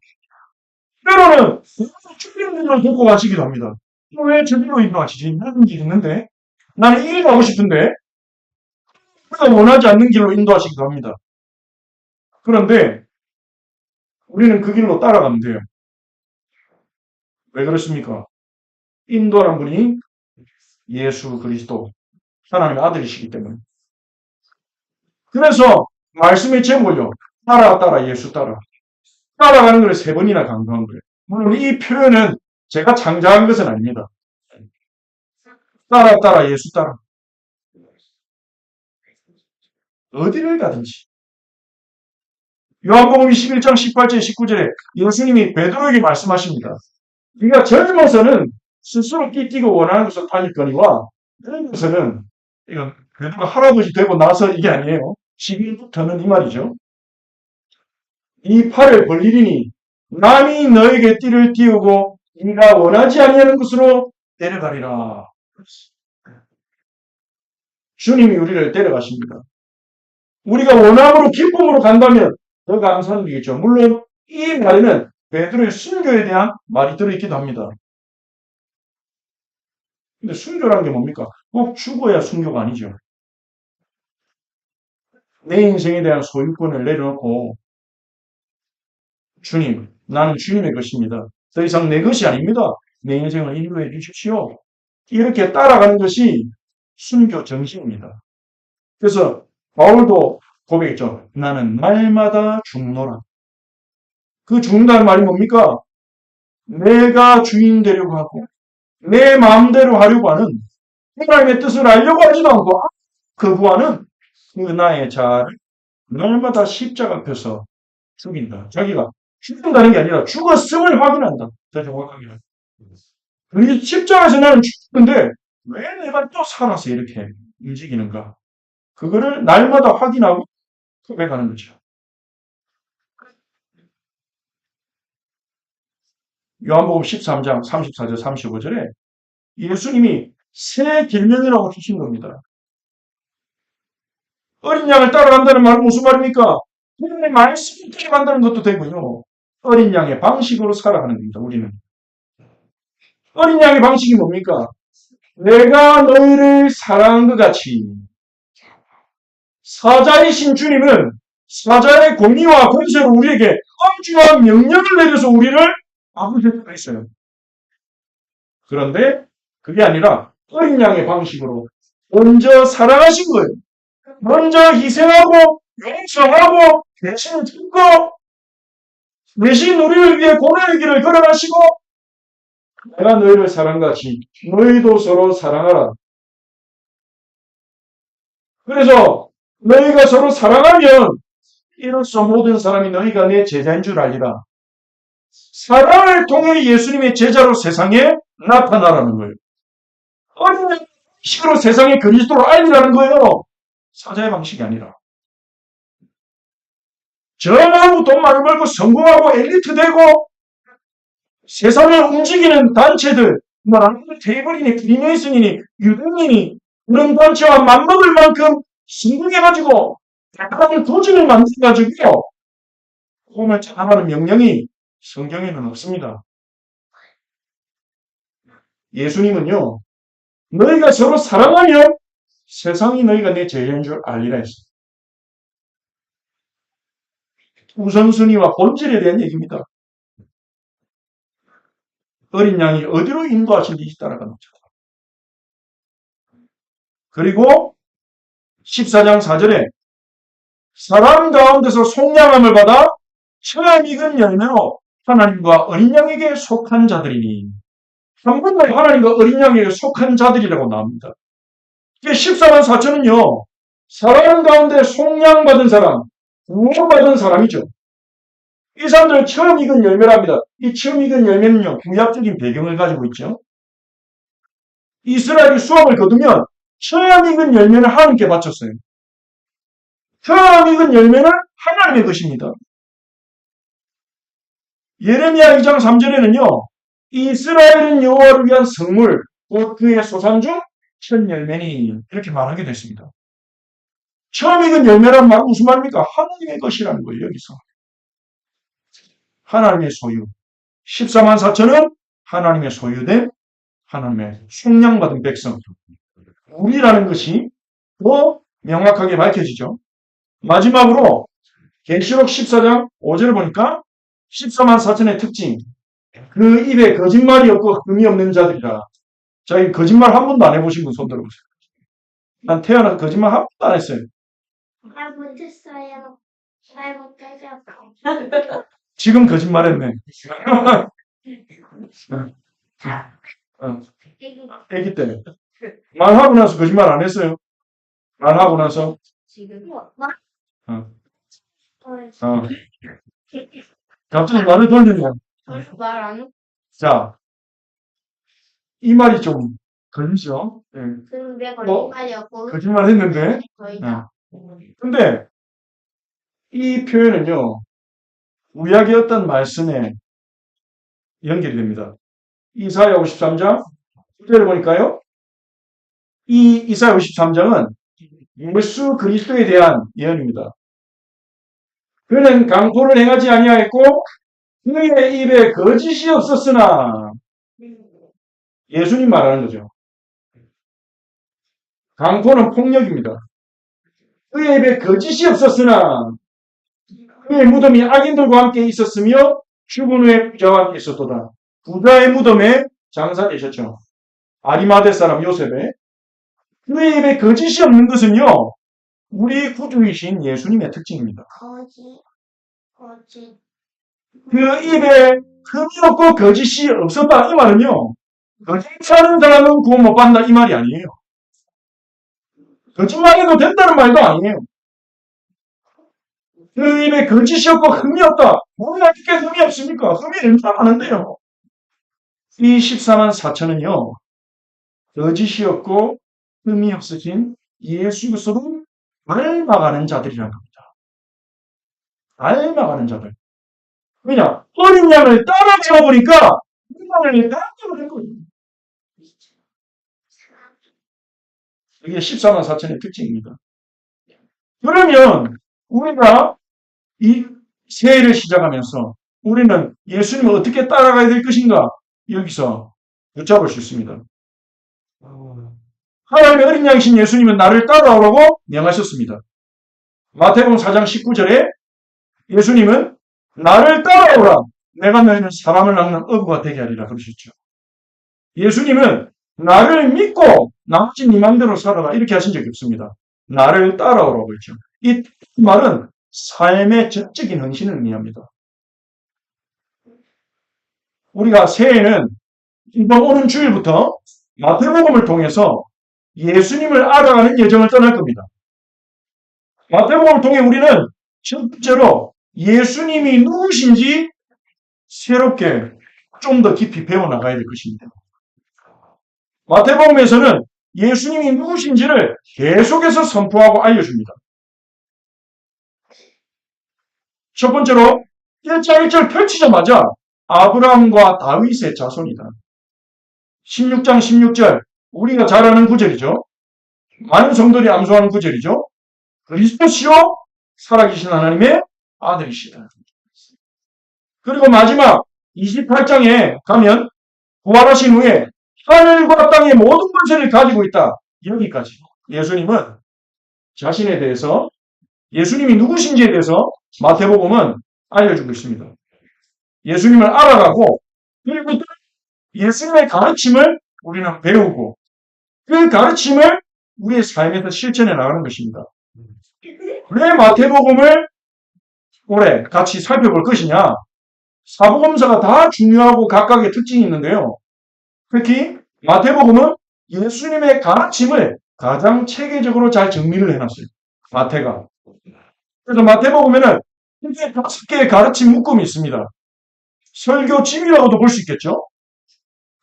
때로는 주님들만 데리고 가시기도 합니다. 왜 저기로 인도하시지? 하는 길이 있는데 나는 이 길 가고 싶은데 우리가 원하지 않는 길로 인도하시기도 합니다. 그런데 우리는 그 길로 따라가면 돼요. 왜 그렇습니까? 인도하는 분이 예수 그리스도 하나님의 아들이시기 때문에. 그래서 말씀의 제목을요. 따라 예수 따라. 따라가는 걸 3번이나 강조한 거예요. 물론 이 표현은 제가 창작한 것은 아닙니다. 따라 예수 따라. 어디를 가든지. 요한복음 21장 18절 19절에 예수님이 베드로에게 말씀하십니다. 네가 젊어서는 스스로 끼끼고 원하는 것을 다닐거니와 늙어서는 이건 베드로가 할아버지 되고 나서 이게 아니에요. 지금부터는 이 말이죠. 이 팔을 벌리리니 남이 너에게 띠를 띄우고 네가 원하지 아니하는 곳으로 데려가리라. 주님이 우리를 데려가십니다. 우리가 원함으로 기쁨으로 간다면 더 감사한 일이겠죠. 물론 이 말에는 베드로의 순교에 대한 말이 들어있기도 합니다. 근데 순교라는 게 뭡니까? 꼭 죽어야 순교가 아니죠. 내 인생에 대한 소유권을 내려놓고 주님, 나는 주님의 것입니다. 더 이상 내 것이 아닙니다. 내 인생을 인도해 주십시오. 이렇게 따라가는 것이 순교 정신입니다. 그래서 바울도 고백했죠. 나는 날마다 죽노라. 그 죽는다는 말이 뭡니까? 내가 주인 되려고 하고 내 마음대로 하려고 하는 하나님의 뜻을 알려고 하지도 않고 거부하는 그 나의 자아를 날마다 십자가 앞에서 죽인다. 자기가 죽는다는 게 아니라 죽었음을 확인한다. 더 정확하게. 이 십자가에서 나는 죽는데 왜 내가 또 살아서 이렇게 움직이는가? 그거를 날마다 확인하고 고백하는 거죠. 요한복음 13장 34절 35절에 예수님이 새 계명이라고 주신 겁니다. 어린 양을 따라간다는 말은 무슨 말입니까? 하나님의 말씀을 따라간다는 것도 되고요. 어린 양의 방식으로 살아가는 겁니다. 우리는. 어린 양의 방식이 뭡니까? 내가 너희를 사랑한 것 같이. 사자이신 주님은 사자의 공의와 권세로 우리에게 엄중한 명령을 내려서 우리를 아버지가 있어요. 그런데 그게 아니라 어린 양의 방식으로 먼저 사랑하신 거예요. 먼저 희생하고 용서하고 대신 듣고 대신 우리를 위해 고난의 길을 걸어가시고 내가 너희를 사랑같이 너희도 서로 사랑하라. 그래서 너희가 서로 사랑하면 이로써 모든 사람이 너희가 내 제자인 줄 알리라. 사랑을 통해 예수님의 제자로 세상에 나타나라는 거예요. 어린 방식으로 세상에 그리스도를 알리라는 거예요. 사자의 방식이 아니라. 전하고 돈 많이 벌고 성공하고 엘리트 되고 세상을 움직이는 단체들, 뭐 테이블이니 프리메이슨이니 유대인이니 그런 단체와 맞먹을 만큼 성공해가지고 약간 도전을 만들어가지고 꿈을 찾아가는 명령이 성경에는 없습니다. 예수님은요, 너희가 서로 사랑하면 세상이 너희가 내 제자인 줄 알리라 했어요. 우선순위와 본질에 대한 얘기입니다. 어린 양이 어디로 인도하시는지 따라가는 거죠. 그리고 14장 4절에 사람 가운데서 속량함을 받아 처음 익은 열매로 하나님과 어린 양에게 속한 자들이니 한 번 더 하나님과 어린 양에게 속한 자들이라고 나옵니다. 14만 4천은요. 사람 가운데 속량받은 사람, 구원받은 사람이죠. 이 사람들은 처음 익은 열매랍니다. 이 처음 익은 열매는요. 구약적인 배경을 가지고 있죠. 이스라엘이 수확을 거두면 처음 익은 열매를 하나님께 바쳤어요. 처음 익은 열매는 하나님의 것입니다. 예레미야 2장 3절에는요. 이스라엘은 여호와를 위한 성물, 곧 그의 소산 중 첫 열매니 이렇게 말하게 됐습니다. 처음 익은 열매란 말은 무슨 말입니까? 하나님의 것이라는 거예요. 여기서. 하나님의 소유. 14만 4천은 하나님의 소유된 하나님의 속량받은 백성. 우리라는 것이 더 명확하게 밝혀지죠. 마지막으로 계시록 14장 5절을 보니까 14만 4천의 특징. 그 입에 거짓말이 없고 흠이 없는 자들이라. 자, 이 거짓말 한 번도 안 해보신 분 손 들어보세요. 난 태어나서 거짓말 한 번도 안 했어요. 잘 못했어요. 잘 못해서. 지금 거짓말 했네. 애기 때. 말하고 나서 거짓말 안 했어요. 말하고 나서. 지금 어. 어. 갑자기 말을 돌리냐. 말안 해. 자, 이 말이 좀 걸리죠? 네. 그럼 왜 거짓말이었고 거짓말 했는데. 거의다. 근데 이 표현은요, 구약의 어떤 말씀에 연결이 됩니다. 이사야 53장 9절을 보니까요, 이 이사야 53장은 예수 그리스도에 대한 예언입니다. 그는 강포를 행하지 아니하였고 그의 입에 거짓이 없었으나 예수님 말하는 거죠. 강포는 폭력입니다. 그의 입에 거짓이 없었으나 그의 무덤이 악인들과 함께 있었으며 죽은 후에 부자와 함께 있었도다. 부자의 무덤에 장사되셨죠. 아리마대 사람 요셉의 그의 입에 거짓이 없는 것은요. 우리 구주이신 예수님의 특징입니다. 거짓. 그 입에 흠이 없고 거짓이 없었다. 이 말은요. 거짓하는 사람은 구원 못 받는다. 이 말이 아니에요. 거짓말해도 된다는 말도 아니에요. 그 입에 거짓이 없고 흠이 없다. 뭐가 어떻게 흠이 없습니까? 흠이 얼마나 많은데요. 이 14만 4천은요. 거짓이 없고 흠이 없으신 예수 그리스도를 닮아가는 자들이라는 겁니다. 닮아가는 자들. 그냥 어린 양을 따라가다 보니까 어린 양을 따라가는 거예요. 이게 14만 4천의 특징입니다. 그러면 우리가 이 새해를 시작하면서 우리는 예수님을 어떻게 따라가야 될 것인가? 여기서 붙잡을 수 있습니다. 하나님의 어린 양이신 예수님은 나를 따라오라고 명하셨습니다. 마태복음 4장 19절에 예수님은 나를 따라오라. 내가 너희는 사람을 낚는 어부가 되게 하리라 그러셨죠. 예수님은 나를 믿고 나머지 네 맘대로 살아라 이렇게 하신 적이 없습니다. 나를 따라오라고 했죠. 이 말은 삶의 전적인 헌신을 의미합니다. 우리가 새해에는 이번 오는 주일부터 마태복음을 통해서 예수님을 알아가는 여정을 떠날 겁니다. 마태복음을 통해 우리는 첫 번째로 예수님이 누구신지 새롭게 좀 더 깊이 배워나가야 될 것입니다. 마태복음에서는 예수님이 누구신지를 계속해서 선포하고 알려줍니다. 첫 번째로 1장 1절 펼치자마자 아브라함과 다윗의 자손이다. 16장 16절 우리가 잘 아는 구절이죠. 많은 성도들이 암송하는 구절이죠. 그리스도시요 살아계신 하나님의 아들이시다. 그리고 마지막 28장에 가면 부활하신 후에 하늘과 땅의 모든 권세를 가지고 있다. 여기까지 예수님은 자신에 대해서 예수님이 누구신지에 대해서 마태복음은 알려주고 있습니다. 예수님을 알아가고 그리고 예수님의 가르침을 우리는 배우고 그 가르침을 우리의 삶에서 실천해 나가는 것입니다. 왜 마태복음을 올해 같이 살펴볼 것이냐? 사복음서가 다 중요하고 각각의 특징이 있는데요. 특히 마태복음은 예수님의 가르침을 가장 체계적으로 잘 정리를 해놨어요. 마태가. 그래서 마태복음에는 5개의 가르침 묶음이 있습니다. 설교집이라고도 볼 수 있겠죠.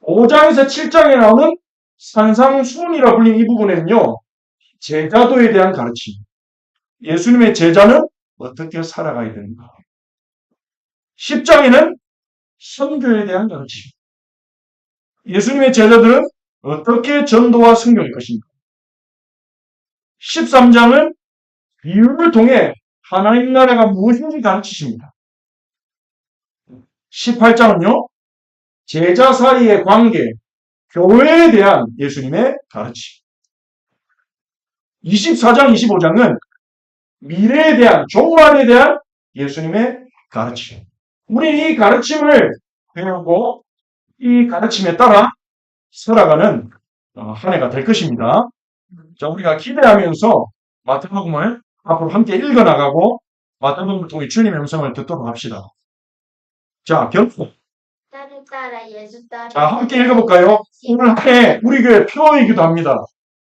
5장에서 7장에 나오는 산상수훈이라 불리는 이 부분에는요. 제자도에 대한 가르침. 예수님의 제자는 어떻게 살아가야 되는가. 10장에는 선교에 대한 가르침. 예수님의 제자들은 어떻게 전도와 선교할 것인가. 13장은 비유를 통해 하나님 나라가 무엇인지 가르치십니다. 18장은요. 제자 사이의 관계, 교회에 대한 예수님의 가르침. 24장, 25장은 미래에 대한, 종말에 대한 예수님의 가르침. 우리는 이 가르침을 배우고 이 가르침에 따라 살아가는 한 해가 될 것입니다. 자, 우리가 기대하면서 마태복음을 앞으로 함께 읽어나가고 마태복음을 통해 주님의 음성을 듣도록 합시다. 자, 결국 나를 따라 예수 따라. 자, 함께 읽어볼까요? 오늘 한 해 우리 교회 표이기도 합니다.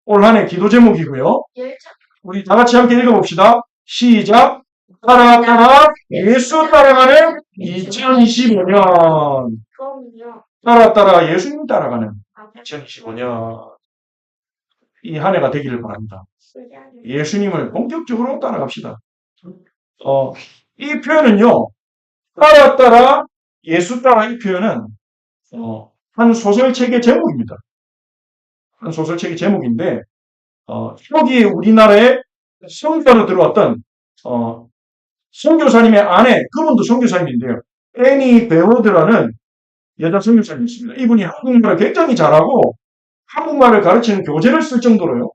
올 한 해 기도 제목이고요. 열정. 우리 다 같이 함께 읽어봅시다. 시작! 따라 예수 따라가는 2025년. 그럼요. 따라 예수님 따라가는 2025년. 이 한 해가 되기를 바랍니다. 예수님을 본격적으로 따라갑시다. 이 표현은요, 따라 예수 따라 이 표현은 한 소설책의 제목입니다. 한 소설책의 제목인데 여기 우리나라에 선교로 들어왔던 선교사님의 아내, 그분도 선교사님인데요. 애니 베워드라는 여자 선교사님이 있습니다. 이분이 한국말을 굉장히 잘하고 한국말을 가르치는 교재를 쓸 정도로요.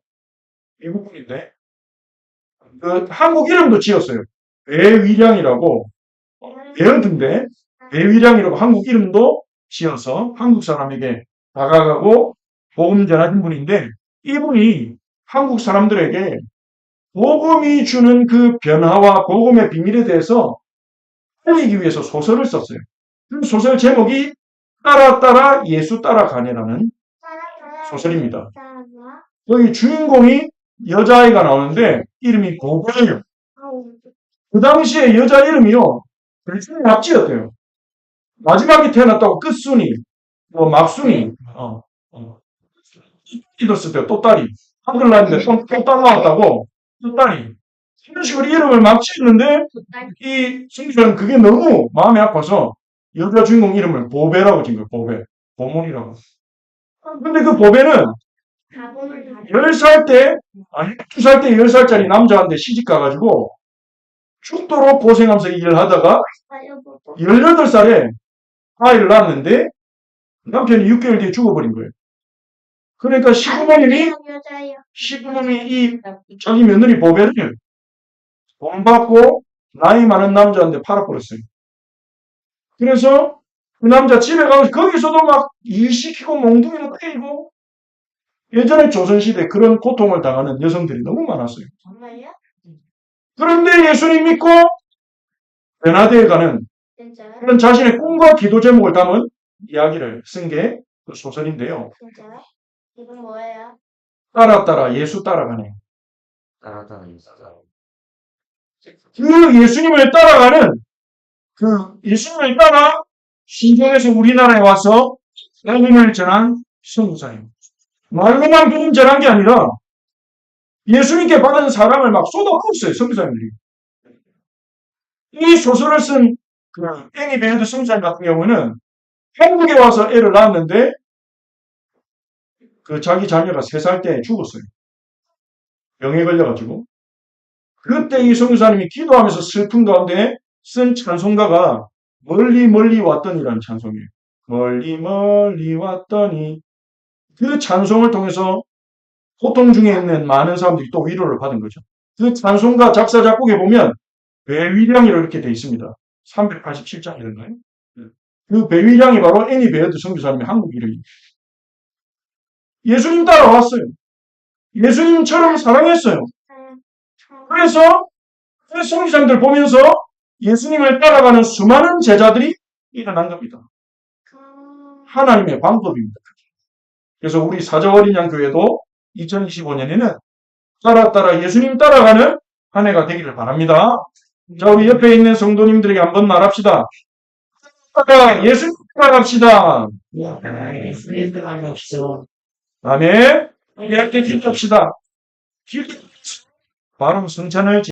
미국 분인데 그 한국 이름도 지었어요. 배위량이라고 배언인데 배위량이라고 한국 이름도 지어서 한국 사람에게 다가가고 복음 전하신 분인데 이분이 한국 사람들에게 복음이 주는 그 변화와 복음의 비밀에 대해서 알리기 위해서 소설을 썼어요. 그 소설 제목이 따라 예수 따라가네라는 소설입니다. 여기 주인공이 여자아이가 나오는데 이름이 고고예요. 그 당시에 여자 이름이요. 별칭이 납치였대요. 마지막에 태어났다고 끝순이, 뭐 막순이, 잊었을 때 또따리. 한글 나왔는데 또따 나왔다고 또따리. 이런 식으로 이름을 막 지었는데 이 승기자는 그게 너무 마음이 아파서 여자 주인공 이름을 보배라고 지은 거예요. 보배. 보문이라고. 근데 그 보배는 가본을 다 10살 때, 아니, 2살 때 10살짜리 남자한테 시집 가가지고 죽도록 고생하면서 일을 하다가 살려보고 18살에 아이를 낳았는데 남편이 6개월 뒤에 죽어버린 거예요. 그러니까 시부모님이 여자예요. 이 자기 며느리 보배를 돈 받고 나이 많은 남자한테 팔아버렸어요. 그래서 그 남자 집에 가서 거기서도 막 일시키고 몽둥이로 때리고 예전에 조선시대 그런 고통을 당하는 여성들이 너무 많았어요. 정말요? 그런데 예수님 믿고 베나드에 가는 진짜요? 그런 자신의 꿈과 기도 제목을 담은 이야기를 쓴 게 그 소설인데요. 진짜요? 이건 뭐예요? 따라 예수 따라가네. 따라 있어서. 그 예수님을 따라가는 그 예수님을 따라 신정에서 우리나라에 와서 복음을 전한 선교사님. 말로만 복음 전한 게 아니라 예수님께 받은 사랑을 막 쏟아부었어요. 선교사님들이. 이 소설을 쓴 그 애니 베어드 선교사님 같은 경우는 한국에 와서 애를 낳았는데 그 자기 자녀가 3살 때 죽었어요. 병에 걸려가지고. 그때 이 선교사님이 기도하면서 슬픈 가운데 쓴 찬송가가 멀리 왔더니라는 찬송이에요. 멀리 왔더니 그 찬송을 통해서 고통 중에 있는 많은 사람들이 또 위로를 받은 거죠. 그 찬송가 작사 작곡에 보면 배위량이라고 이렇게 되어 있습니다. 387장이던가요? 그 배위량이 바로 애니 베어드 선교사님의 한국 이름입니다. 예수님 따라왔어요. 예수님처럼 사랑했어요. 그래서 그 선교사님들 보면서 예수님을 따라가는 수많은 제자들이 일어난 겁니다. 하나님의 방법입니다. 그래서 우리 사자어린 양 교회도 2025년에는 따라 예수님 따라가는 한 해가 되기를 바랍니다. 자, 우리 옆에 있는 성도님들에게 한번 말합시다. 따라 예수님 따라갑시다. 예수님 따라갑시다. 아멘. 우리 함께 기도합시다. 바로 성찬을